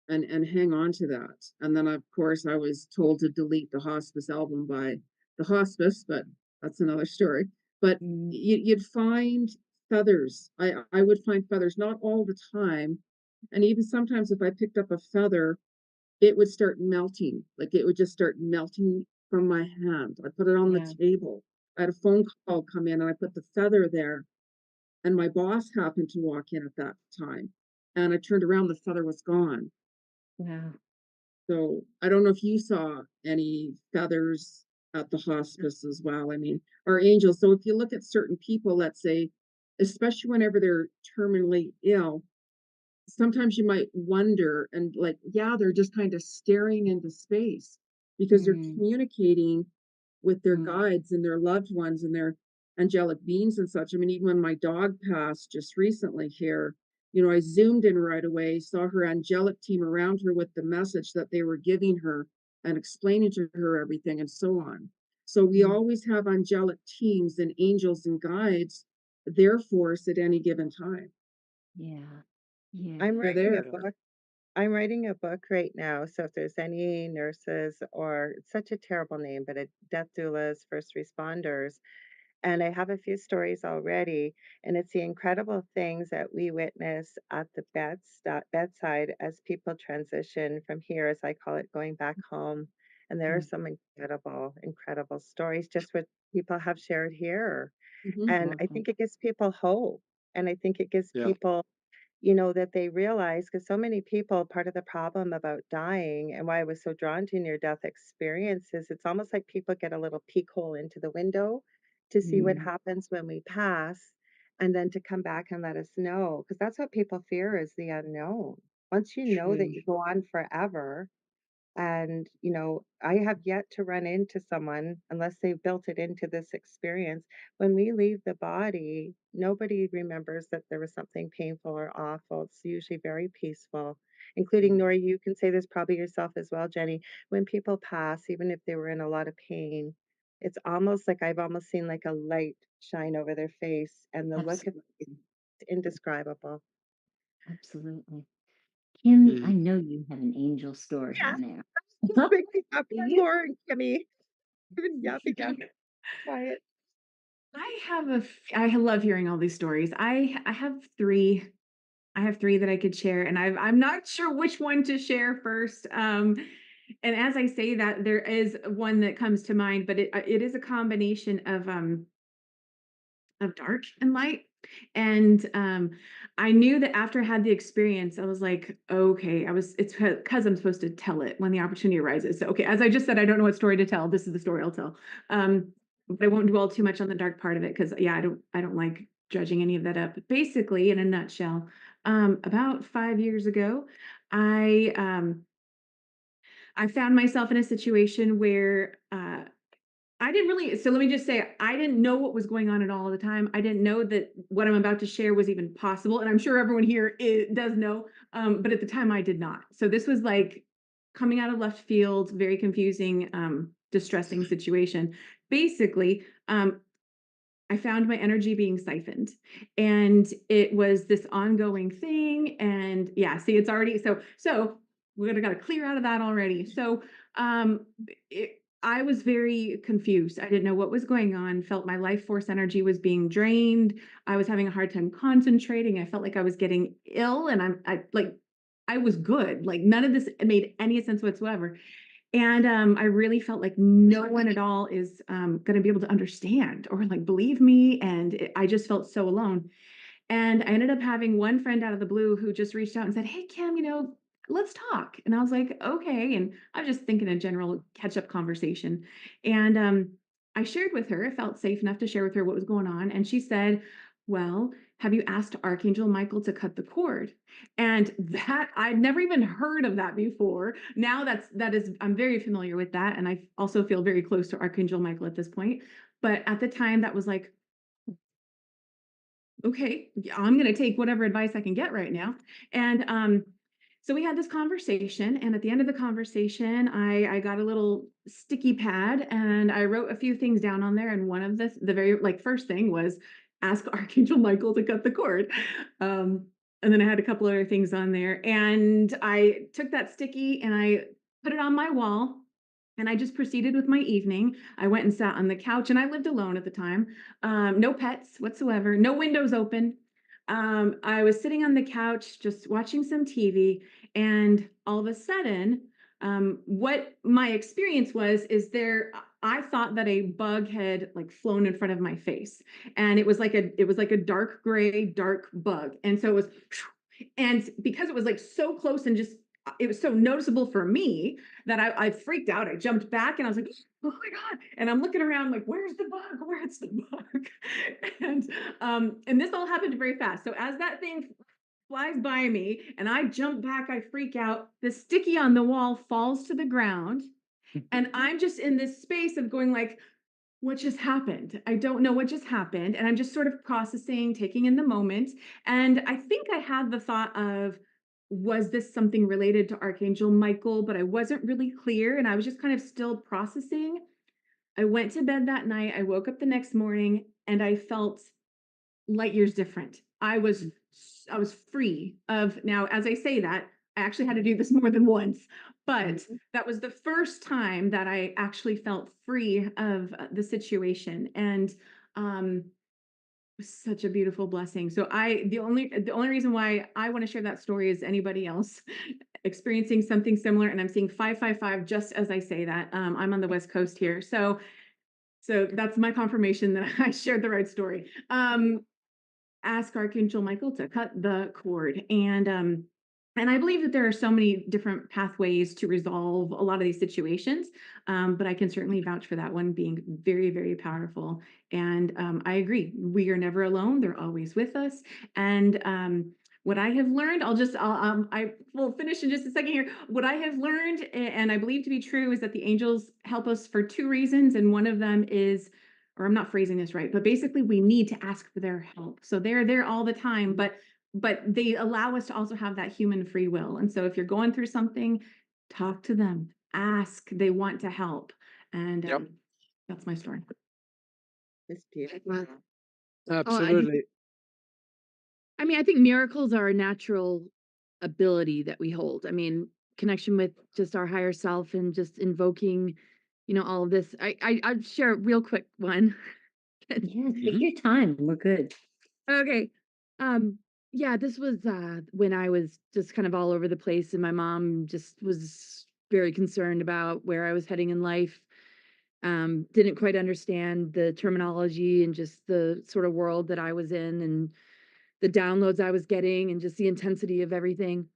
and hang on to that. And then, of course, I was told to delete the hospice album by the hospice, but that's another story. But Mm. you'd find feathers. I would find feathers, not all the time, and even sometimes if I picked up a feather, it would start melting. Like it would just start melting from my hand. I put it on the Yeah. table. I had a phone call come in and I put the feather there. And my boss happened to walk in at that time. And I turned around, the feather was gone. Wow. So I don't know if you saw any feathers at the hospice as well. I mean, our angels. So if you look at certain people, let's say, especially whenever they're terminally ill, sometimes you might wonder and like, yeah, they're just kind of staring into space because they're Mm. communicating with their Mm. guides and their loved ones and their angelic beings and such. I mean, even when my dog passed just recently here, I zoomed in right away, saw her angelic team around her with the message that they were giving her and explaining to her everything and so on. So we Mm. always have angelic teams and angels and guides there for us at any given time. Yeah. Yeah. I'm They're writing a there. book I'm writing a book right now, so if there's any nurses or it's such a terrible name, but death doulas, first responders, and I have a few stories already, and it's the incredible things that we witness at the bedside as people transition from here, as I call it, going back home. And there are Mm. some incredible, incredible stories, just what people have shared here. Mhm. And Love I that. think it gives people hope. And I think it gives Yeah. people that they realize, because so many people, part of the problem about dying and why I was so drawn to near death experiences, it's almost like people get a little peek hole into the window to see what Mm. happens when we pass and then to come back and let us know. Because that's what people fear is the unknown. Once you know that True. you go on forever, and, I have yet to run into someone, unless they've built it into this experience. When we leave the body, nobody remembers that there was something painful or awful. It's usually very peaceful, including Mm. Nori. You can say this probably yourself as well, Jenny. When people pass, even if they were in a lot of pain, it's almost like I've almost seen like a light shine over their face, and the look of it's Absolutely. indescribable. Absolutely. Kim, I Mhm. know you have an angel story Yeah, in there. just picking up on Laura and Kimmy. Even yapping at quiet. I love hearing all these stories. I have three. I have three that I could share, and I'm not sure which one to share first. And as I say that, there is one that comes to mind, but it is a combination of dark and light. And I knew that after I had the experience, I was like, okay, it's because I'm supposed to tell it when the opportunity arises. So, okay, as I just said, I don't know what story to tell. This is the story I'll tell. But I won't dwell too much on the dark part of it because yeah, I don't like dredging any of that up. But basically, in a nutshell, about 5 years ago, I um I found myself in a situation where I didn't really, so let me just say, I didn't know what was going on at all the time. I didn't know that what I'm about to share was even possible. And I'm sure everyone here does know. But at the time I did not. So this was like coming out of left field, very confusing, distressing situation. Basically, I found my energy being siphoned, and it was this ongoing thing. And yeah, see, it's already so we're gonna gotta clear out of that already. So I was very confused. I didn't know what was going on, felt my life force energy was being drained. I was having a hard time concentrating. I felt like I was getting ill, and I was good. Like none of this made any sense whatsoever. And I really felt like no one at all is going to be able to understand or like believe me. And I just felt so alone. And I ended up having one friend out of the blue who just reached out and said, "Hey, Kim, let's talk." And I was like, "Okay." And I was just thinking a general catch up conversation. And I shared with her, I felt safe enough to share with her what was going on. And she said, "Well, have you asked Archangel Michael to cut the cord?" And that I'd never even heard of that before. Now I'm very familiar with that. And I also feel very close to Archangel Michael at this point. But at the time, that was like, okay, yeah, I'm going to take whatever advice I can get right now. And so we had this conversation, and at the end of the conversation, I got a little sticky pad and I wrote a few things down on there. And one of the very like first thing was ask Archangel Michael to cut the cord. And then I had a couple other things on there, and I took that sticky and I put it on my wall. And I just proceeded with my evening. I went and sat on the couch, and I lived alone at the time. No pets whatsoever, no windows open. I was sitting on the couch just watching some TV, and all of a sudden, what my experience was is I thought that a bug had like flown in front of my face, and it was like a dark gray, dark bug, and so it was, and because it was like so close and just it was so noticeable for me that I freaked out. I jumped back and I was like, oh my God. And I'm looking around like, where's the bug? Where's the bug? And this all happened very fast. So as that thing flies by me and I jump back, I freak out. The sticky on the wall falls to the ground. And I'm just in this space of going like, what just happened? I don't know what just happened. And I'm just sort of processing, taking in the moment. And I think I had the thought of, was this something related to Archangel Michael? But I wasn't really clear. And I was just kind of still processing. I went to bed that night. I woke up the next morning and I felt light years different. I was free of now, as I say that, I actually had to do this more than once, but that was the first time that I actually felt free of the situation. And it was such a beautiful blessing. So the only reason why I want to share that story is anybody else experiencing something similar. And I'm seeing 555 just as I say that. I'm on the West Coast here. So that's my confirmation that I shared the right story. Ask Archangel Michael to cut the cord. And I believe that there are so many different pathways to resolve a lot of these situations. But I can certainly vouch for that one being very, very powerful. And I agree. We are never alone. They're always with us. And what I have learned, I will finish in just a second here. What I have learned, and I believe to be true, is that the angels help us for two reasons. And one of them is, or I'm not phrasing this right, but basically we need to ask for their help. So they're there all the time, but they allow us to also have that human free will. And so if you're going through something, talk to them, ask, they want to help. And Yep, that's my story. It's beautiful. Wow. Oh, absolutely. I mean, I think miracles are a natural ability that we hold. I mean, connection with just our higher self and just invoking, all of this. I'd share a real quick one. Yes, take Mhm. your time. We're good. Okay. Yeah, this was when I was just kind of all over the place and my mom just was very concerned about where I was heading in life. Didn't quite understand the terminology and just the sort of world that I was in and the downloads I was getting and just the intensity of everything.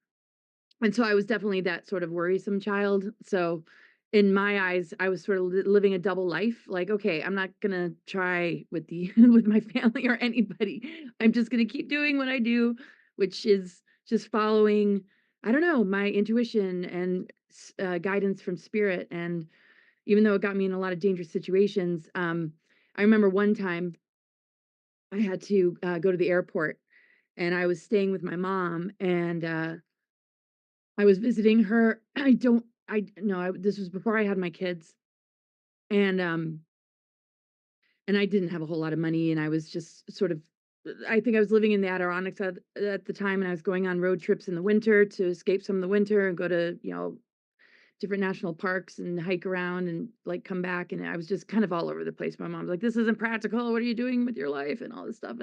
And so I was definitely that sort of worrisome child. So in my eyes, I was sort of living a double life. Like, okay, I'm not gonna try with the with my family or anybody. I'm just gonna keep doing what I do, which is just following, I don't know, my intuition and guidance from spirit. And even though it got me in a lot of dangerous situations, I remember one time I had to go to the airport, and I was staying with my mom, and I was visiting her. I no, this was before I had my kids, and I didn't have a whole lot of money, and I was just sort of, I think I was living in the Adirondacks at the time, and I was going on road trips in the winter to escape some of the winter and go to, different national parks and hike around and like come back. And I was just kind of all over the place. My mom's like, "This isn't practical. What are you doing with your life?" And all this stuff.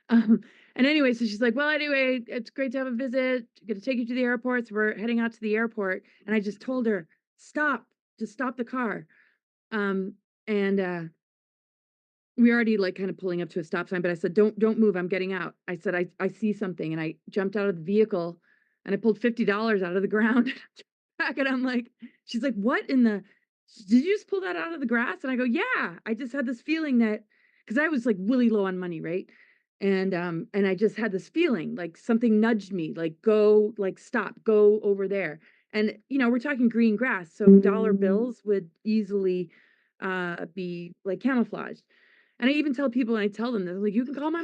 Um, and anyway, so she's like, "Well, anyway, it's great to have a visit. Gonna take you to the airport." So we're heading out to the airport. And I just told her, "Stop, just stop the car." Um, and we already like kind of pulling up to a stop sign, but I said, don't move. I'm getting out. I said, I see something. And I jumped out of the vehicle and I pulled $50 out of the ground back. And I'm like, she's like, what in the, did you just pull that out of the grass? And I go, yeah, I just had this feeling that, cause I was like really low on money. Right. And I just had this feeling like something nudged me, like, go, like, stop, go over there. And, we're talking green grass. So dollar bills would easily be like camouflaged. And I even tell people, and I tell them this, like, you can call my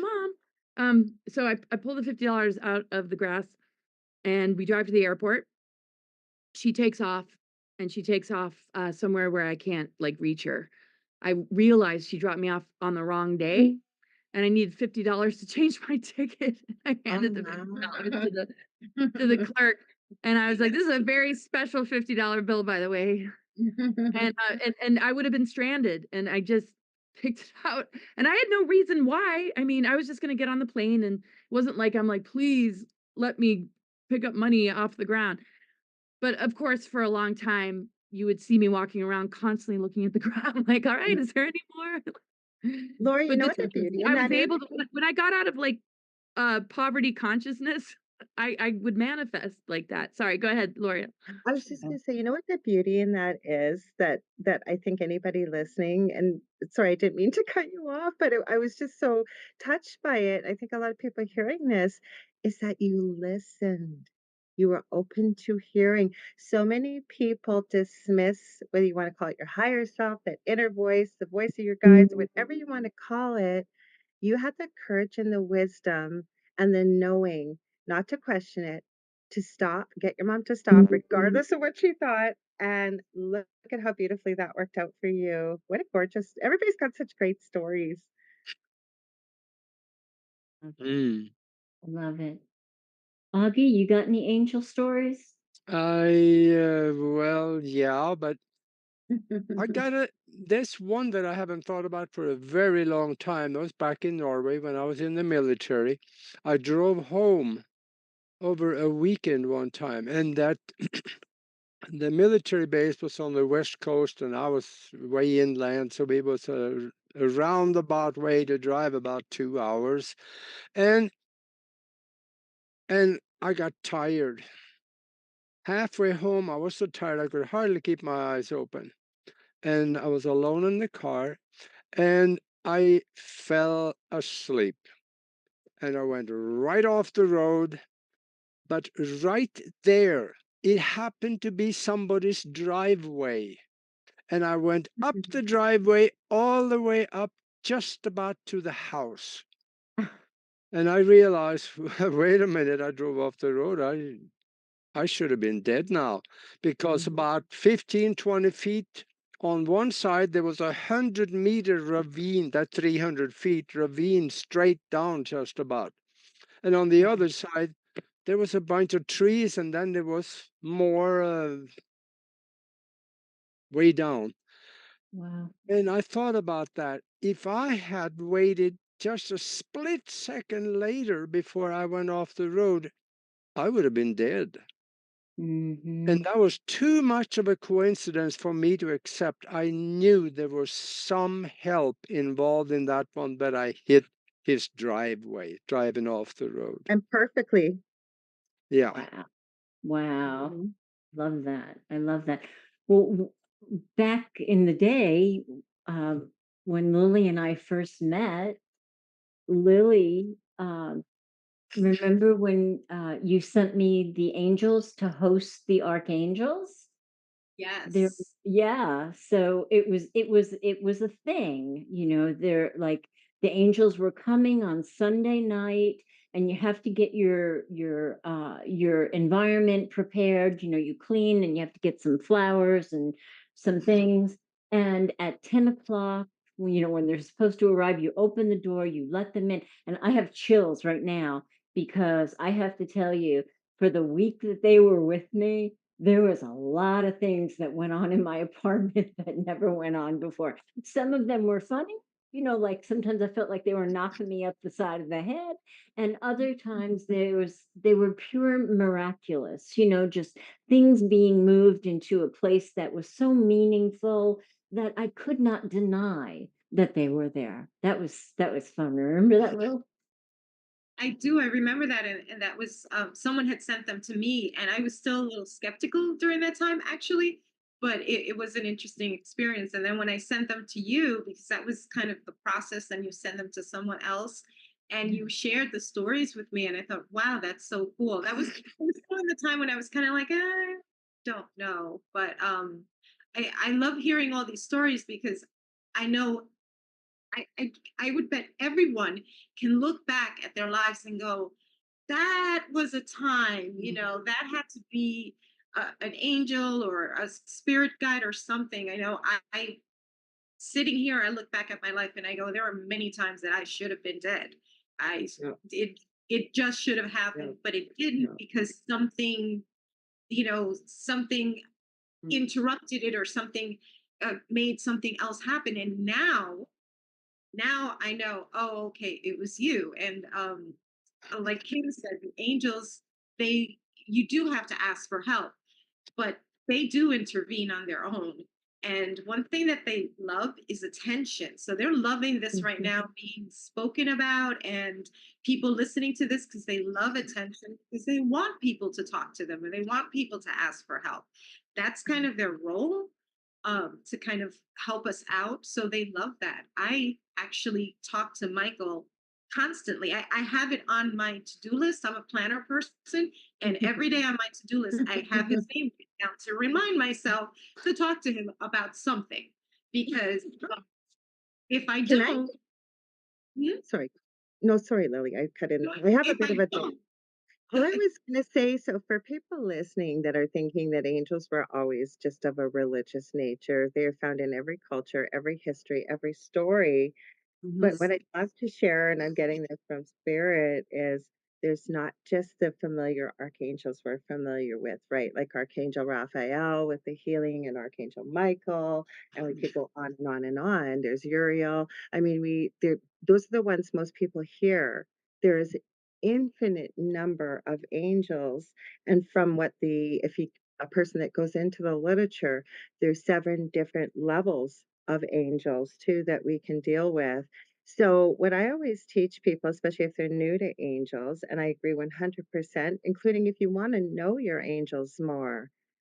mom. So I pull the $50 out of the grass and we drive to the airport. She takes off and she takes off somewhere where I can't like reach her. I realized she dropped me off on the wrong day and I needed $50 to change my ticket. I Oh, handed the wow. $50 to the clerk. And I was like, this is a very special $50 bill, by the way. And I would have been stranded, and I just picked it out, and I had no reason why. I mean, I was just gonna get on the plane, and it wasn't like I'm like, "Please let me pick up money off the ground." But, of course, for a long time, you would see me walking around constantly looking at the ground like, "Alright, is there any more?" Lori, you But know the what the truth is beauty in I was that is? able to when I got out of, like, poverty consciousness, I would manifest like that. Sorry, go ahead, Gloria. I was just gonna say, you know what the beauty in that is that I think anybody listening, and sorry, I didn't mean to cut you off, but I was just so touched by it. I think a lot of people hearing this is that you listened. You were open to hearing. So many people dismiss whether you want to call it your higher self, that inner voice, the voice of your guides, whatever you want to call it. You had the courage and the wisdom and the knowing not to question it, to stop, get your mom to stop, regardless of what she thought. And look at how beautifully that worked out for you. What a gorgeous, everybody's got such great stories. Mm. Love it. Augie, you got any angel stories? Well, yeah, but I got it. There's one that I haven't thought about for a very long time. That was back in Norway when I was in the military. I drove home over a weekend one time, and that the military base was on the west coast, and I was way inland, so it was a roundabout way to drive about 2 hours, and I got tired. Halfway home, I was so tired I could hardly keep my eyes open, and I was alone in the car, and I fell asleep, and I went right off the road. But right there, it happened to be somebody's driveway. And I went up the driveway all the way up just about to the house. And I realized, wait a minute, I drove off the road. I should have been dead now, because about 15, 20 feet on one side, there was 100-meter ravine, that 300 feet ravine straight down just about. And on the other side, there was a bunch of trees, and then there was more way down. Wow. And I thought about that. if I had waited just a split second later before I went off the road, I would have been dead. And that was too much of a coincidence for me to accept. I knew there was some help involved in that one, but I hit his driveway driving off the road. And perfectly. Yeah. Wow. Wow. Mhm. Love that. I love that. Well, back in the day, when Lily and I first met, Lily, remember when you sent me the angels to host the archangels? There, Yes. yeah, so it was a thing, they're like the angels were coming on Sunday night, and you have to get your environment prepared, you clean, and you have to get some flowers and some things, and at 10 o'clock, when they're supposed to arrive, you open the door, you let them in, and I have chills right now because I have to tell you, for the week that they were with me, there was a lot of things that went on in my apartment that never went on before. Some of them were funny, like sometimes I felt like they were knocking me up the side of the head, and other times they were pure miraculous, just things being moved into a place that was so meaningful that I could not deny that they were there. That was fun. Remember that, Lil? I do. I remember that, and that was someone had sent them to me, and I was still a little skeptical during that time, actually. But it was an interesting experience. And then when I sent them to you, because that was kind of the process, then you send them to someone else, and you shared the stories with me, and I thought, wow, that's so cool. That was still in the time when I was kind of like, I don't know, but I love hearing all these stories because I know I, I I would bet everyone can look back at their lives and go, that was a time, that had to be an angel or a spirit guide or something. I know I sitting here, I look back at my life and I go, there are many times that I should have been dead. I Yeah. it just should have Yeah. happened, but it didn't Yeah. because something Mm. interrupted it or something made something else happen. And now I know, oh, okay, it was you. And like Kim said, the angels, they you do have to ask for help, but they do intervene on their own. And one thing that they love is attention. So they're loving this right Mhm. now being spoken about and people listening to this because they love attention because they want people to talk to them and they want people to ask for help. That's kind of their role, to kind of help us out. So they love that. I actually talk to Michael constantly. I have it on my to-do list. I'm a planner person, and every day on my to-do list, I have his name written down to remind myself to talk to him about something. Because if I Can I? don't, hmm, Sorry. No, sorry, Lily. I cut in. I have a if bit I of a don't, Well, I was going to say, so for people listening that are thinking that angels were always just of a religious nature, they are found in every culture, every history, every story. But what I'd love to share, and I'm getting this from Spirit, is there's not just the familiar archangels we're familiar with, right? Like Archangel Raphael with the healing and Archangel Michael, and we could go on and on and on. There's Uriel. I mean, those are the ones most people hear. There's infinite number of angels, and from what the if you a person that goes into the literature, there's 7 different levels of angels too that we can deal with. So, what I always teach people, especially if they're new to angels, and I agree 100%, including if you want to know your angels more,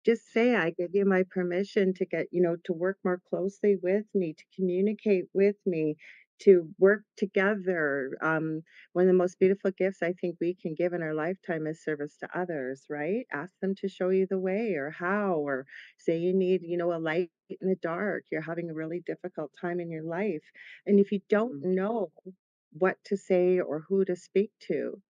just say, I give you my permission to to work more closely with me, to communicate with me, to work together. One of the most beautiful gifts I think we can give in our lifetime is service to others, right? Ask them to show you the way or how, or say you need, a light in the dark. You're having a really difficult time in your life. And if you don't know what to say or who to speak to,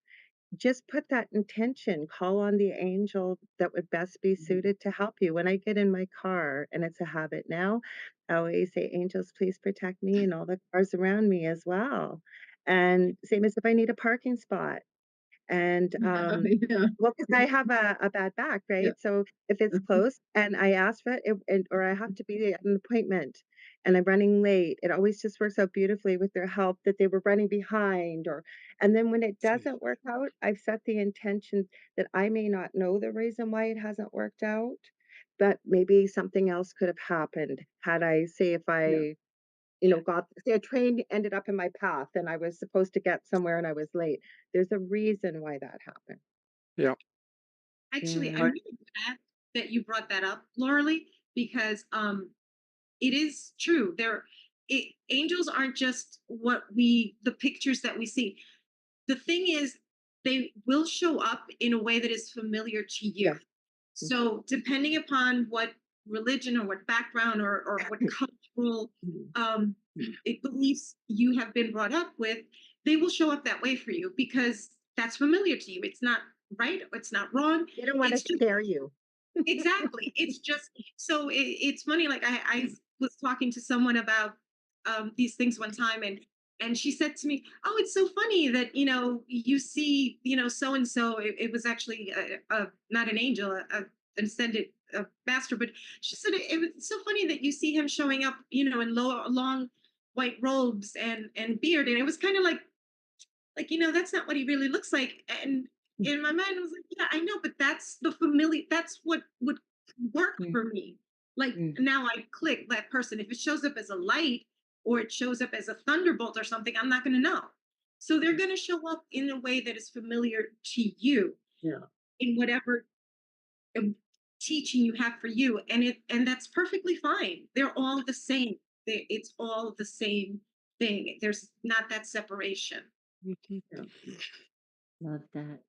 just put that intention, call on the angel that would best be suited to help you. When I get in my car, and it's a habit now, I always say, angels, please protect me and all the cars around me as well. And same as if I need a parking spot. And Yeah. well, because I have a bad back, Yeah. right? So if it's close and I ask for it, or I have to be at an appointment, and I'm running late. It always just works out beautifully with their help that they were running behind or and then when it See. doesn't work out, I've set the intention that I may not know the reason why it hasn't worked out, but maybe something else could have happened had I say if Yeah. I got say a train ended up in my path and I was supposed to get somewhere and I was late. There's a reason why that happened. Yeah. Actually, I'm Yeah. I, really glad that you brought that up, Lauralee, because it is true. Angels aren't just the pictures that we see. The thing is, they will show up in a way that is familiar to you. Yes. So, depending upon what religion or what background or what cultural Mhm. um, beliefs you have been brought up with, they will show up that way for you because that's familiar to you. It's not right, it's not wrong. They don't want to It's just scare you. exactly. It's just so it's funny. Like I was talking to someone about these things one time, and she said to me, "Oh, it's so funny that you see so and so. It was actually not an angel, an ascended master, but she said it was so funny that you see him showing up, in long white robes and beard, and it was kind of like that's not what he really looks like." And in my mind I was like, yeah, I know, but that's the familiar, that's what would work Mm, for me. Like mm, now I click that person. If it shows up as a light or it shows up as a thunderbolt or something, I'm not going to know. So they're going to show up in a way that is familiar to you Yeah. in whatever um, teaching you have for you, and that's perfectly fine. They're all the same. It's all the same thing. There's not that separation. Mhm. Yeah. love that.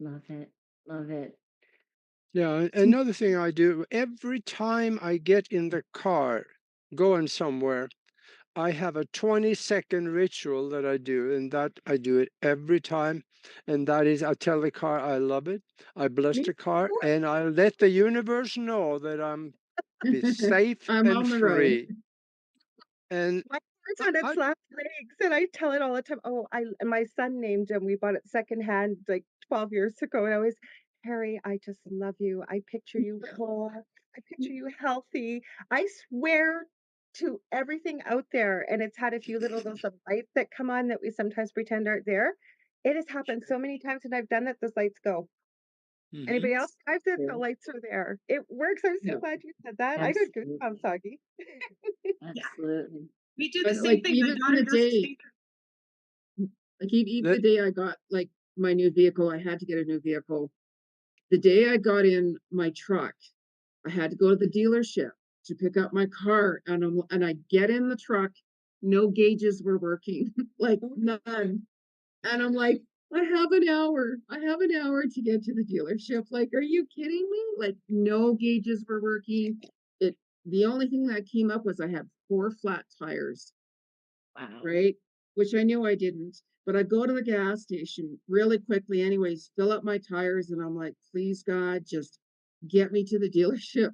Love it. Love it. Yeah. Another thing I do every time I get in the car going somewhere, I have a 20-second ritual that I do, and that I do it every time. And that is, I tell the car I love it. I bless Me the car, too. and I let the universe know that I'm be safe I'm and on the road. free. And My car's on its I, last legs, and I tell it all the time. Oh, I and my son named him. We bought it secondhand like 12 years ago. And I always, Harry, I just love you. I picture you whole. I picture you healthy. I swear to everything out there, and it's had a few little those lights that come on that we sometimes pretend aren't there. It has happened so many times, and I've done that. Those lights go. Mhm. Anybody else drives it? The Yeah. lights are there. It works. I'm so Yeah. glad you said that. I got goosebumps, Absolutely. Augie. Yeah, Absolutely. we do the But same like thing. My even daughter the does the day, same like even the that day I got like my new vehicle, I had to get a new vehicle. The day I got in my truck, I had to go to the dealership to pick up my car, and I get in the truck, no gauges were working, like none. And I'm like, I have an hour. I have an hour to get to the dealership. Like, are you kidding me? Like, no gauges were working. It the only thing that came up was I had four flat tires, Wow. right? Which I knew I didn't. But I go to the gas station really quickly, anyways, fill up my tires, and I'm like, please God, just get me to the dealership.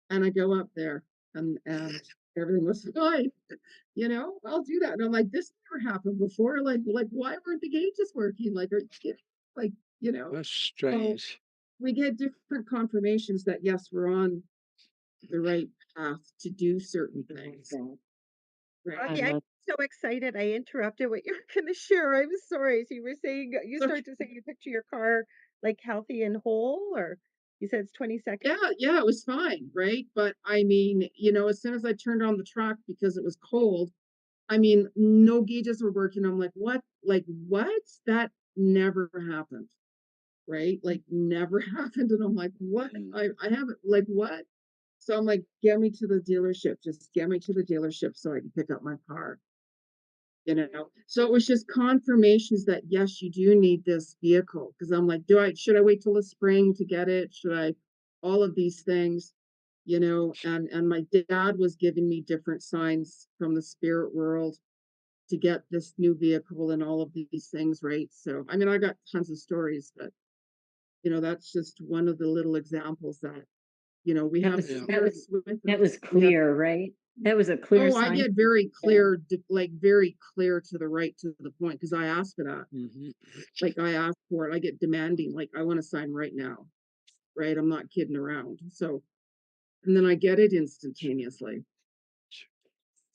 And I go up there, and everything was fine. I'll do that. And I'm like, this never happened before. Like why weren't the gauges working? Like, are you kidding? Like, that's so strange. we get different confirmations that yes, we're on the right path to do certain I love things. that. Right. I Augie, I'm love so excited. I interrupted what you were going to share. I'm sorry. So you were saying you So started to say you picture your car like healthy and whole, or you said it's 20 yeah, seconds? yeah, it was fine, right? But I mean, as soon as I turned on the truck because it was cold, I mean, no gauges were working. I'm like, what? Like, what? That never happened, right? Like, never happened. And I'm like, what? Mm. I haven't, like, what? So I'm like, get me to the dealership. Just get me to the dealership so I can pick up my car. So it was just confirmations that yes, you do need this vehicle. Because I'm like, should I wait till the spring to get it? Should I all of these things? And my dad was giving me different signs from the spirit world to get this new vehicle and all of these things, right? So I mean, I got tons of stories, but that's just one of the little examples that, we that have was Yeah. that was spirits with that us. was We have clear, right? That was a clear Oh, I sign. get very Yeah. clear, like very clear to the right to the point because I asked for that. Mhm. Like I asked for it. I get demanding, like I want to sign right now. Right. I'm not kidding around. So and then I get it instantaneously.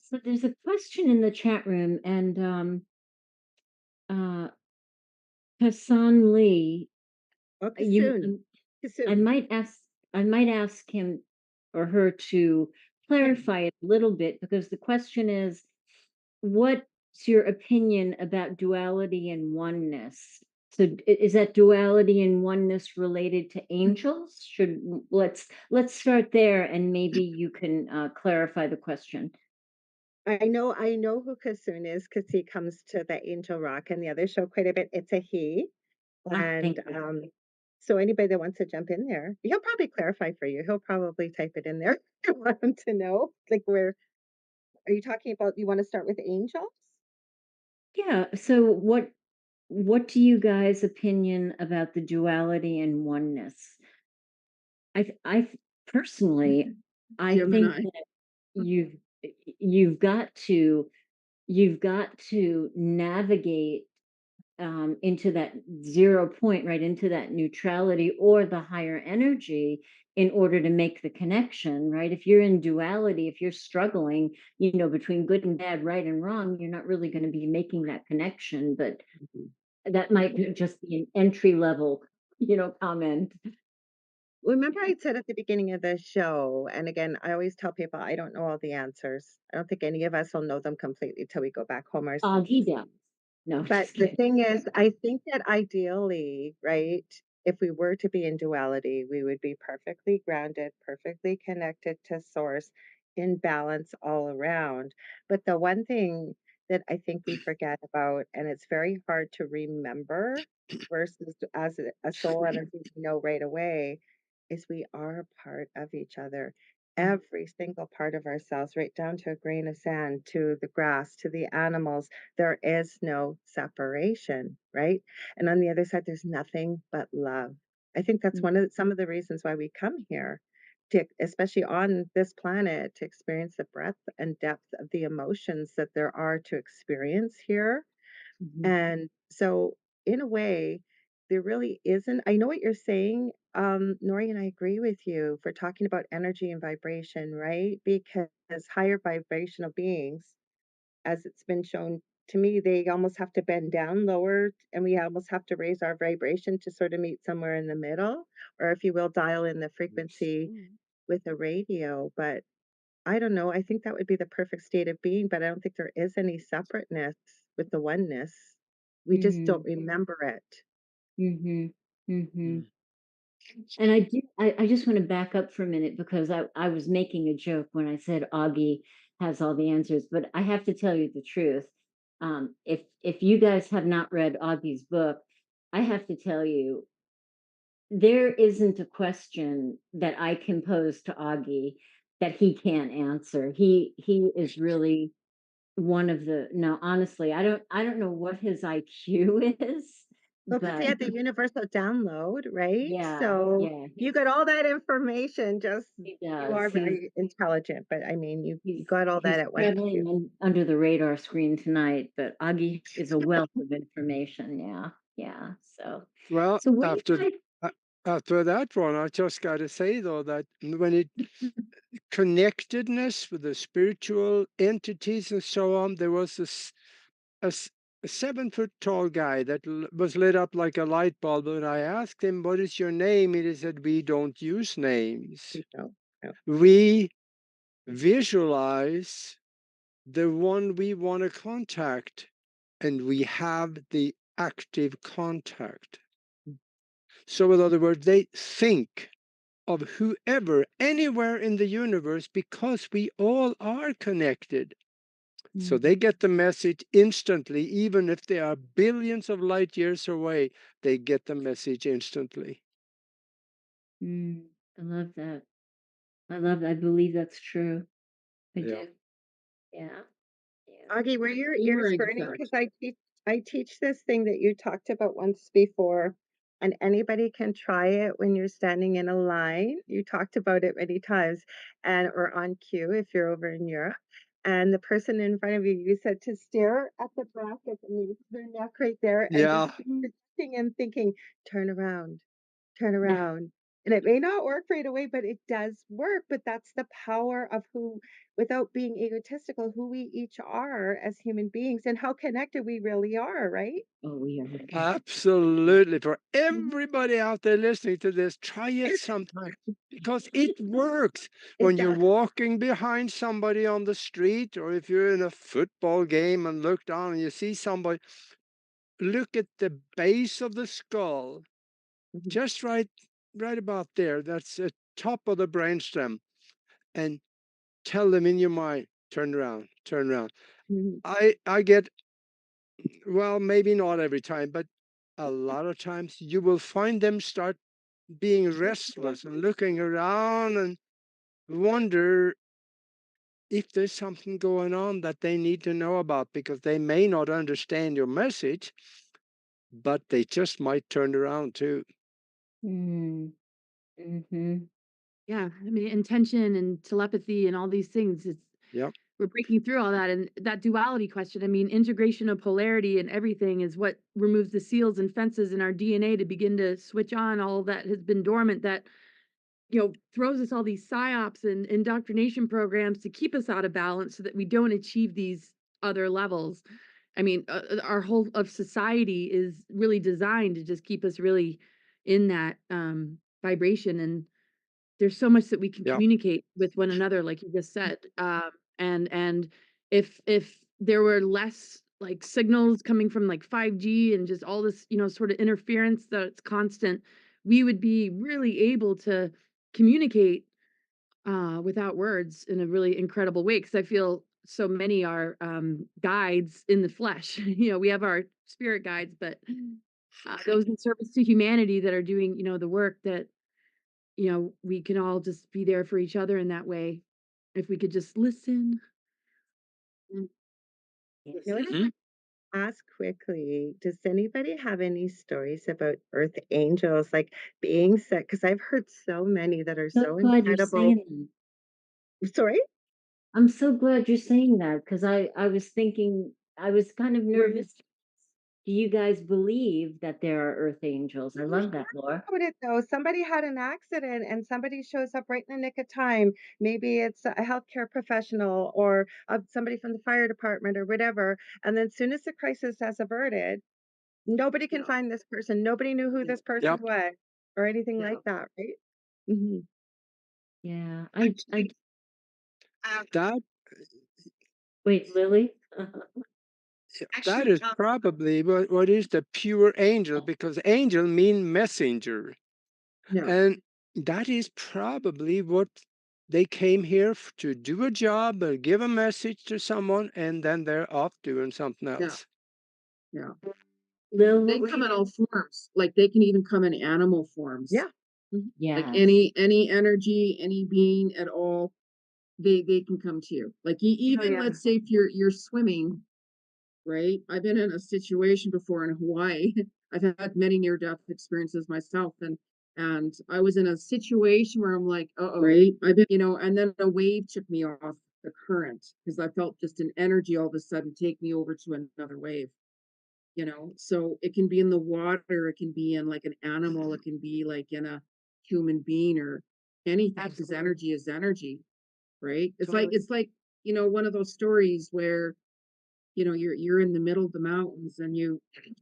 So there's a question in the chat room, and uh, Hassan Lee, Okay, you, soon. I Soon. might ask, I might ask him or her to clarify it a little bit, because the question is, what's your opinion about duality and oneness? So is that duality and oneness related to angels? Let's start there, and maybe you can clarify the question. I know who Kasoon is because he comes to the Angel Rock and the other show quite a bit. It's a he. Ah, And thank you. so anybody that wants to jump in there, he'll probably clarify for you. He'll probably type it in there if you want him to know. Like, where are you talking about? You want to start with angels? Yeah. So what do you guys' opinion about the duality and oneness? Personally, I think Gemini. that you've you've got to you've got to navigate into that 0 point, right into that neutrality or the higher energy, in order to make the connection, right? If you're in duality, if you're struggling, between good and bad, right and wrong, you're not really going to be making that connection. But Mhm. that might just be an entry level, comment. Remember, I said at the beginning of the show, and again, I always tell people I don't know all the answers. I don't think any of us will know them completely till we go back home He ourselves. does. No, But just the kidding. thing is, I think that ideally, right, if we were to be in duality, we would be perfectly grounded, perfectly connected to source, in balance all around. But the one thing that I think we forget about, and it's very hard to remember versus as a soul energy, we know right away, is we are a part of each other. Every single part of ourselves, right down to a grain of sand, to the grass, to the animals, there is no separation, right? And on the other side, there's nothing but love. I think that's some of the reasons why we come here, to, especially on this planet, to experience the breadth and depth of the emotions that there are to experience here. Mhm. And so, in a way, there really isn't. I know what you're saying, Nori, and I agree with you for talking about energy and vibration, right? Because higher vibrational beings, as it's been shown to me, they almost have to bend down lower, and we almost have to raise our vibration to sort of meet somewhere in the middle, or if you will, dial in the frequency with a radio. But I don't know. I think that would be the perfect state of being, but I don't think there is any separateness with the oneness. We just don't Mhm. remember it. Mhm. Mhm. Mm. And I just want to back up for a minute, because I was making a joke when I said Augie has all the answers, but I have to tell you the truth. If you guys have not read Augie's book, I have to tell you, there isn't a question that I can pose to Augie that he can't answer. He is really one of the no, honestly, I don't know what his IQ is, Well, because he but had the universal download, right? yeah, So yeah, you got all that information, just he you does. are very intelligent, but I mean, you He's got all that he's at once too. traveling under the radar screen tonight, but Augie is a wealth of information. Yeah, yeah. So, Well, so what do you after guys? uh, after that one, I just got to say though that when it connectedness with the spiritual entities and so on, there was a, s- a 7 foot tall guy that was lit up like a light bulb, and I asked him, "What is your name?" And he said, "We don't use names. You know, no. We visualize the one we want to contact, and we have the active contact." So, in other words, they think of whoever, anywhere in the universe, because we all are connected. So they get the message instantly, even if they are billions of light years away, they get the message instantly. I love that. I believe that's true. I Yeah. do. Yeah, yeah. Augie, were your ears Boomerang burning? Because effect. I teach this thing that you talked about once before, and anybody can try it when you're standing in a line. You talked about it many times, and or on cue if you're over in Europe. And the person in front of you, you said to stare at the back of their neck right there, and just Yeah. keep projecting and thinking, turn around, turn around. And it may not work right away, but it does work. But that's the power of who, without being egotistical, who we each are as human beings and how connected we really are, right? Oh, we are. Absolutely. For Mhm. everybody out there listening to this, try it sometime because it works. It When you're does. walking behind somebody on the street, or if you're in a football game and look down and you see somebody, look at the base of the skull, Mhm. just right about there. That's the top of the brainstem. And tell them in your mind, turn around, turn around. Mhm. I get, well, maybe not every time, but a lot of times you will find them start being restless and looking around and wonder if there's something going on that they need to know about, because they may not understand your message, but they just might turn around too. Mm, hmm. Yeah, I mean, intention and telepathy and all these things, it's Yep. we're breaking through all that, and that duality question, I mean, integration of polarity and everything is what removes the seals and fences in our DNA to begin to switch on all that has been dormant, that, throws us all these psyops and indoctrination programs to keep us out of balance so that we don't achieve these other levels. I mean, our whole of society is really designed to just keep us really in that vibration, and there's so much that we can Yep. communicate with one another, like you just said. And if there were less like signals coming from like 5G and just all this, sort of interference that's constant, we would be really able to communicate without words in a really incredible way. Because I feel so many are guides in the flesh. We have our spirit guides, but those in service to humanity that are doing, the work that we can all just be there for each other in that way. If we could just listen. Mm. You know Yes. what Mhm. I ask quickly? Does anybody have any stories about earth angels, like being sick? Because I've heard so many that are So so glad you're incredible. saying that. Sorry? I'm so glad you're saying that because I was thinking, I was kind of Mhm. nervous. Do you guys believe that there are earth angels? I love that, Laura. About it though, somebody had an accident and somebody shows up right in the nick of time. Maybe it's a healthcare professional or somebody from the fire department or whatever. And then, soon as the crisis has averted, nobody can find this person. Nobody knew who this person Yep. was or anything like that, right? Hmm. Yeah, I Actually, um, That wait, Lily? that actually, is probably what is the pure angel, because angel mean messenger. Yeah. And that is probably what they came here to do, a job or give a message to someone, and then they're off doing something Yeah. else. Yeah. Lil, They what were come you in gonna? all forms. Like they can even come in animal forms. Yeah. Mhm. Like Yes. any energy, any being at all, they can come to you. Like Oh, even yeah. let's say if you're swimming, right? I've been in a situation before in Hawaii. I've had many near death experiences myself, and I was in a situation where I'm like, uh-oh, right? I've been, and then a wave took me off the current because I felt just an energy all of a sudden take me over to another wave. So it can be in the water, it can be in like an animal, it can be like in a human being or anything, because Absolutely. energy is energy, right? It's like Totally. it's like one of those stories where you're in the middle of the mountains and you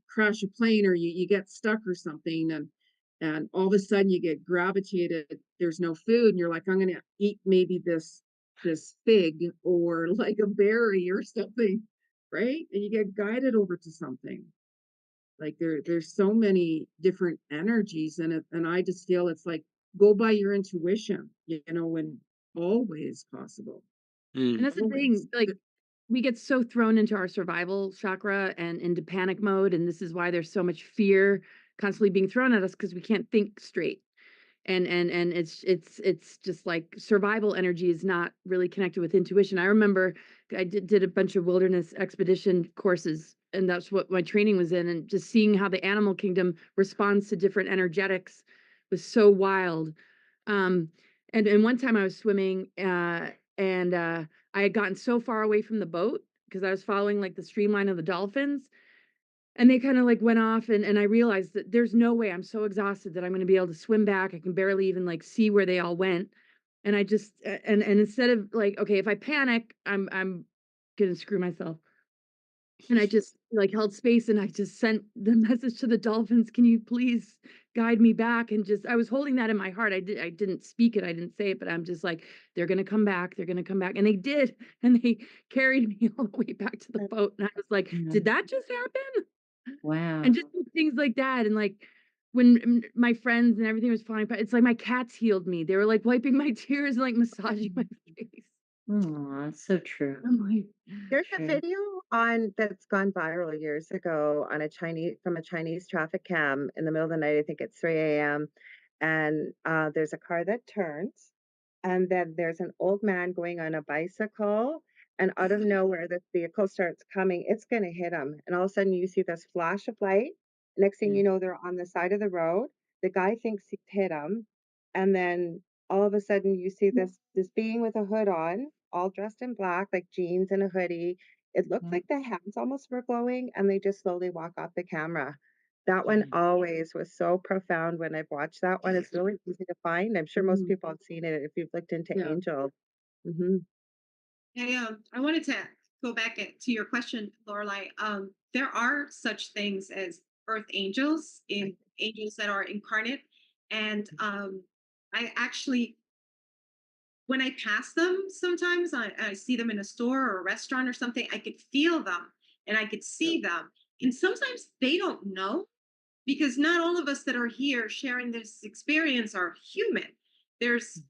crash a plane or you get stuck or something, and all of a sudden you get gravitated, there's no food, and you're like, I'm gonna eat maybe this fig or like a berry or something, right? And you get guided over to something. Like there's so many different energies in it, and I just feel it's like go by your intuition, when always possible. And Mm. that's the thing, Always. like, we get so thrown into our survival chakra and into panic mode, and this is why there's so much fear constantly being thrown at us because we can't think straight. And it's just like survival energy is not really connected with intuition. I remember I did a bunch of wilderness expedition courses, and that's what my training was in, and just seeing how the animal kingdom responds to different energetics was so wild. Um, and one time I was swimming, and I had gotten so far away from the boat because I was following like the streamline of the dolphins, And they kinda, like, went off, and I realized that there's no way, I'm so exhausted that I'm gonna be able to swim back. I can barely even, like, see where they all went. And I just and instead of, like, okay, if I panic, I'm gonna screw myself. And I just, like, held space, and I just sent the message to the dolphins, "Can you please guide me back?" And just I was holding that in my heart. I didn't speak it, I didn't say it, but I'm just like, "They're gonna come back, they're gonna come back." And they did, and they carried me all the way back to the boat, and I was like, Yeah. "Did that just happen?" And Wow. just things like that, and, like, when my friends and everything was fine, but it's like my cats healed me. They were, like, wiping my tears and, like, massaging my face. Aw, so true. I'm like, There's a True. video on that's gone viral years ago on a Chinese traffic cam in the middle of the night. I think it's 3 a.m. And there's a car that turns, and then there's an old man going on a bicycle, and out of nowhere, this vehicle starts coming. It's going to hit him, and all of a sudden, you see this flash of light. Next thing Yeah. you know, they're on the side of the road. The guy thinks he's hit him, and then all of a sudden, you see this being with a hood on, all dressed in black, like jeans and a hoodie. It looked Yeah. like the hands almost were glowing, and they just slowly walk off the camera. That one Yeah. always was so profound when I've watched that one. It's really easy to find. I'm sure most Mhm. people have seen it if you've looked into Yeah. angels. Hmm. I wanted to go back to your question, Lorelai. There are such things as earth angels, in angels that are incarnate, and I actually, when I pass them, sometimes I see them in a store or a restaurant or something. I could feel them and I could see them, and sometimes they don't know, because not all of us that are here sharing this experience are human. There's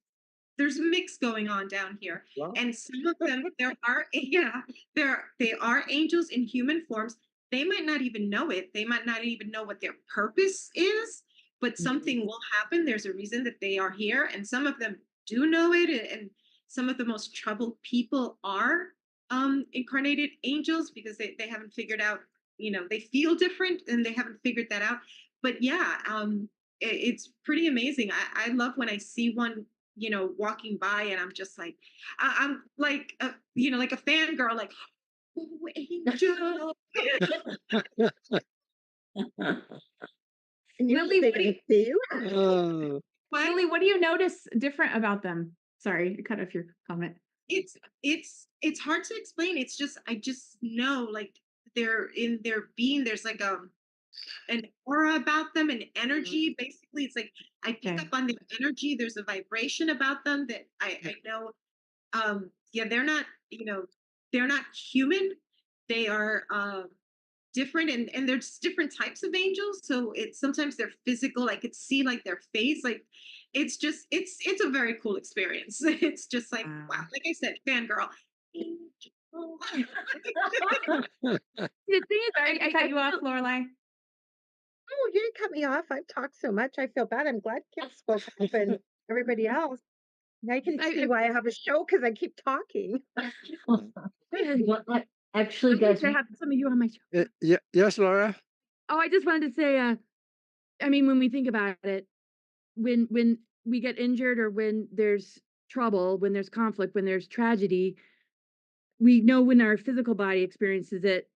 there's a mix going on down here, Well, and some of them, there are yeah, they are angels in human forms. They might not even know it. They might not even know what their purpose is, but Mhm. something will happen. There's a reason that they are here, and some of them do know it. And some of the most troubled people are incarnated angels, because they haven't figured out, they feel different and they haven't figured that out. But yeah, it's pretty amazing. I love when I see one, walking by, and I'm just like, I'm like, like a fangirl, like, oh, angel. and Lily, they what do you can see you. Uh, What? Lily, what do you notice different about them? Sorry, I cut off your comment. It's hard to explain. It's just, I just know, like, they're in their being. There's like an aura about them, an Mhm. energy. Basically, it's like I pick Okay. up on their energy. There's a vibration about them that I know. Yeah, they're not human. They are different, and there's different types of angels. So it's sometimes they're physical. I could see, like, their face. Like, it's just, it's a very cool experience. It's just like, wow, Wow. like I said, fangirl. Angel. the thing is, Sorry to cut you off, feel Lorelai. Oh, you didn't cut me off. I've talked so much. I feel bad. I'm glad Kip spoke up and everybody else. Now you can see I why I have a show because I keep talking. Well, actually, I wish guys, I had some of you on my show. yeah, yes, Laura. Oh, I just wanted to say, I mean, when we think about it, when we get injured, or when there's trouble, when there's conflict, when there's tragedy, we know when our physical body experiences it,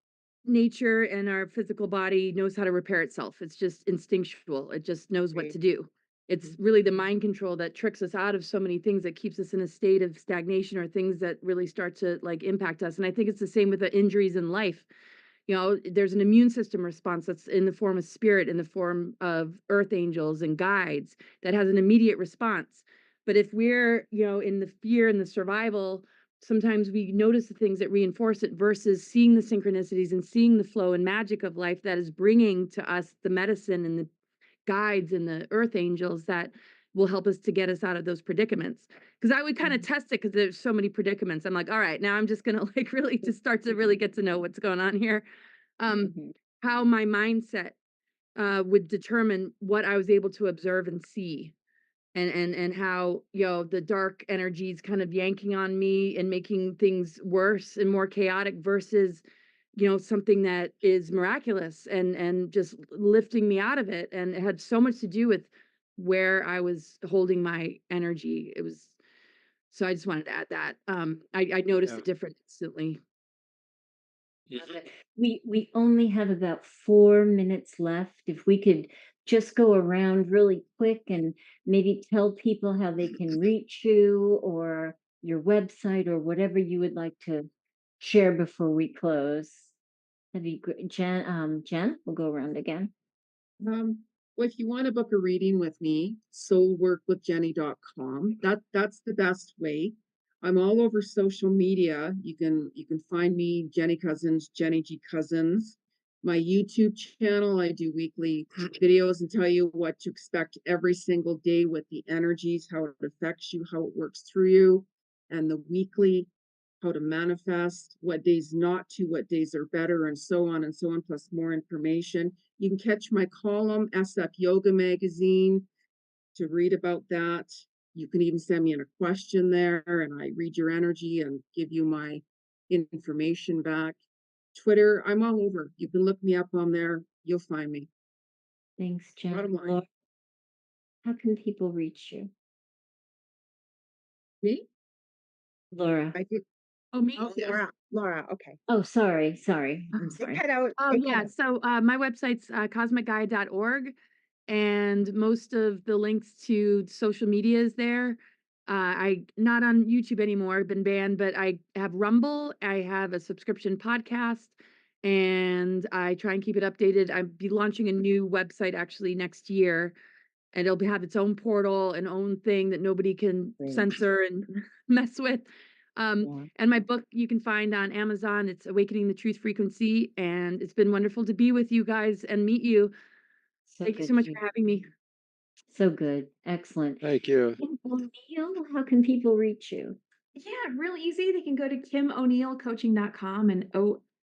nature and our physical body knows how to repair itself. It's just instinctual. It just knows what Agreed. to do. It's really the mind control that tricks us out of so many things, that keeps us in a state of stagnation, or things that really start to, like, impact us. And I think it's the same with the injuries in life. There's an immune system response that's in the form of spirit, in the form of earth angels and guides, that has an immediate response. But if we're, in the fear and the survival, sometimes we notice the things that reinforce it, versus seeing the synchronicities and seeing the flow and magic of life that is bringing to us the medicine and the guides and the earth angels that will help us to get us out of those predicaments. Because I would kind of test it, because there's so many predicaments. I'm like, all right, now I'm just gonna, like, really just start to really get to know what's going on here. um, Mhm. how my mindset would determine what I was able to observe and see, and how, the dark energies kind of yanking on me and making things worse and more chaotic, versus, something that is miraculous, and just lifting me out of it. And it had so much to do with where I was holding my energy. It was — so I just wanted to add that. I noticed Yeah, it different instantly. Love it. We only have about 4 minutes left. If we could just go around really quick and maybe tell people how they can reach you or your website or whatever you would like to share before we close. That'd be great. Jen, we'll go around again. Um, well, if you want to book a reading with me, soulworkwithjenny.com. That's the best way. I'm all over social media. You can find me, Jenny Cousins, Jenny G Cousins. My YouTube channel, I do weekly videos and tell you what to expect every single day with the energies, how it affects you, how it works through you, and the weekly how to manifest, what days not to, what days are better, and so on, plus more information. You can catch my column, SF Yoga Magazine, to read about that. You can even send me in a question there, and I read your energy and give you my information back. Twitter, I'm all over. You can look me up on there. You'll find me. Thanks, Jen. Bottom line. Laura, how can people reach you? Me? Laura. I did. Oh, me? Oh, yes. Laura, okay. Oh, sorry. I'm It sorry. cut out. Oh, It cut yeah. out. So my website's cosmicguide.org, and most of the links to social media is there. I not on YouTube anymore, been banned, but I have Rumble. I have a subscription podcast, and I try and keep it updated. I'll be launching a new website actually next year, and have its own portal and own thing that nobody can Great. censor and mess with. Yeah. And my book you can find on Amazon. It's Awakening the Truth Frequency, and it's been wonderful to be with you guys and meet you. So Thank you good so much to for having me. So good. Excellent. Thank you. And O'Neill, how can people reach you? Yeah, real easy. They can go to KimO'NeillCoaching.com, and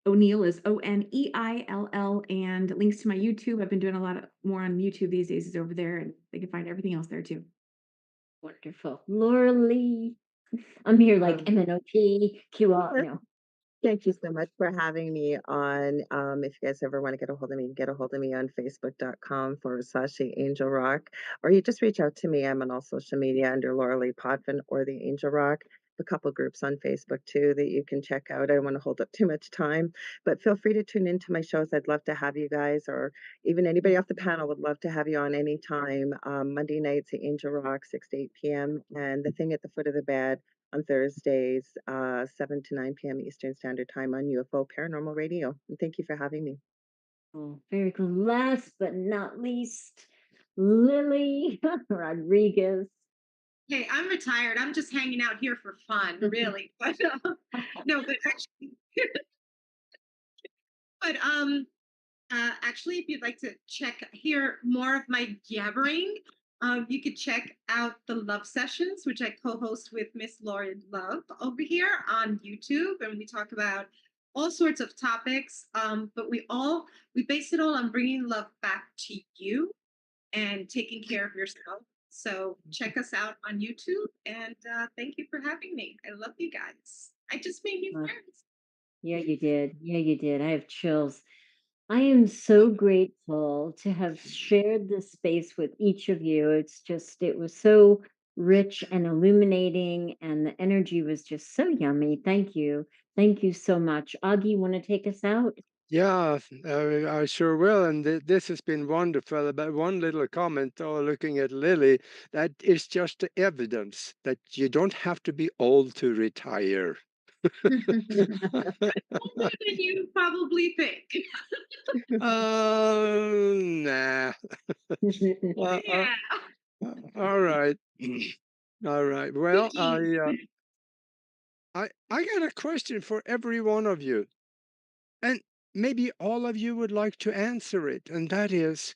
O'Neill is Oneill, and links to my YouTube. I've been doing a lot more on YouTube these days is over there, and they can find everything else there too. Wonderful. Laura Lee. I'm here like Um, MNOP, sure. Thank you so much for having me on. If you guys ever want to get a hold of me, get a hold of me on facebook.com/the Angel Rock, or you just reach out to me. I'm on all social media under Laura Lee Potvin or the Angel Rock. A couple groups on Facebook too that you can check out. I don't want to hold up too much time, but feel free to tune into my shows. I'd love to have you guys, or even anybody off the panel would love to have you on anytime. Monday nights at Angel Rock, 6 to 8 p.m., and the thing at the foot of the bed on Thursdays, 7 to 9 p.m. Eastern Standard Time on UFO Paranormal Radio. And thank you for having me. Oh, very good. Last but not least, Lily Rodriguez. Hey, I'm retired. I'm just hanging out here for fun, really. But no, but actually, but actually, if you'd like to hear more of my jabbering, you could check out the Love Sessions, which I co-host with Miss Lauren Love over here on YouTube, and we talk about all sorts of topics. But we base it all on bringing love back to you and taking care of yourself. So check us out on YouTube, and thank you for having me. I love you guys. I just made new Uh, friends. yeah, you did. Yeah, you did. I have chills. I am so grateful to have shared this space with each of you. It was so rich and illuminating, and the energy was just so yummy. Thank you. Thank you so much. Augie, want to take us out? Yeah, I sure will. And this has been wonderful. But one little comment, looking at Lily, that is just the evidence that you don't have to be old to retire. Older than you probably think. Nah. Yeah. All right. All right. Well, I got a question for every one of you. And maybe all of you would like to answer it. And that is,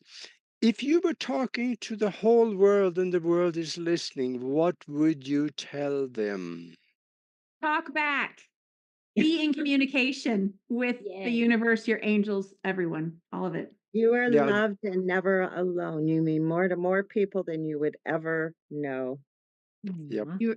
if you were talking to the whole world and the world is listening, what would you tell them? Talk back. Be in communication with the Yay. universe, your angels, everyone, all of it. You are Yeah, loved and never alone. You mean more to more people than you would ever know. yep. Aw.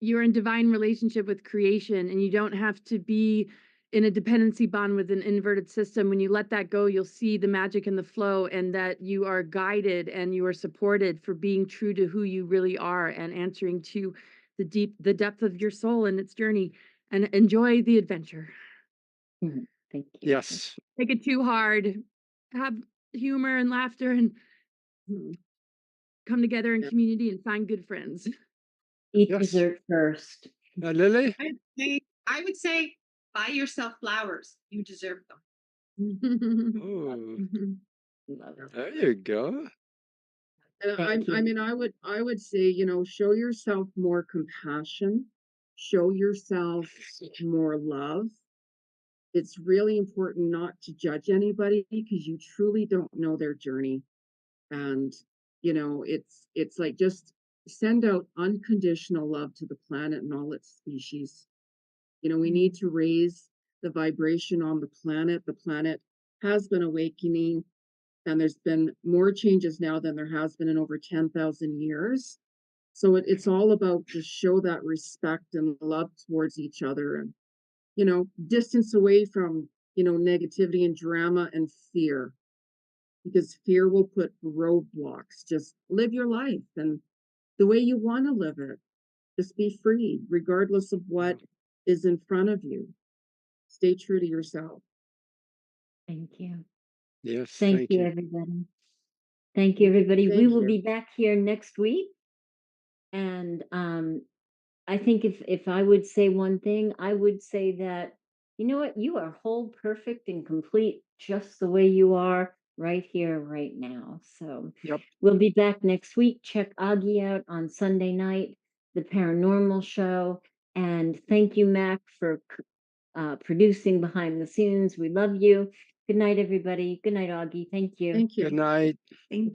You're in divine relationship with creation, and you don't have to be in a dependency bond with an inverted system. When you let that go, you'll see the magic and the flow, and that you are guided and you are supported for being true to who you really are and answering to the depth of your soul and its journey, and enjoy the adventure. Thank you. Yes. Take it too hard. Have humor and laughter and Mhm. come together in Yeah. community and find good friends. Eat Yes. dessert first. Lily? I would say buy yourself flowers. You deserve them. Oh, Mhm. Love it. there you go. And Thank I you. mean, I would say, you know, show yourself more compassion, show yourself more love. It's really important not to judge anybody because you truly don't know their journey. And, you know, it's like just send out unconditional love to the planet and all its species. You know, we need to raise the vibration on the planet. The planet has been awakening, and there's been more changes now than there has been in over 10,000 years. So it's all about just show that respect and love towards each other, and, you know, distance away from, you know, negativity and drama and fear, because fear will put roadblocks. Just live your life and the way you want to live it. Just be free, regardless of what is in front of you. Stay true to yourself. Thank you. Yes, Thank thank you, you. everybody. Thank you, everybody. We Thank will you. be back here next week. And I think if I would say one thing, I would say that, you know what, you are whole, perfect, and complete just the way you are right here, right now. So Yep. we'll be back next week. Check Augie out on Sunday night, the Paranormal Show. And thank you, Mac, for producing behind the scenes. We love you. Good night, everybody. Good night, Augie. Thank you. Thank you. Good night. Thank you.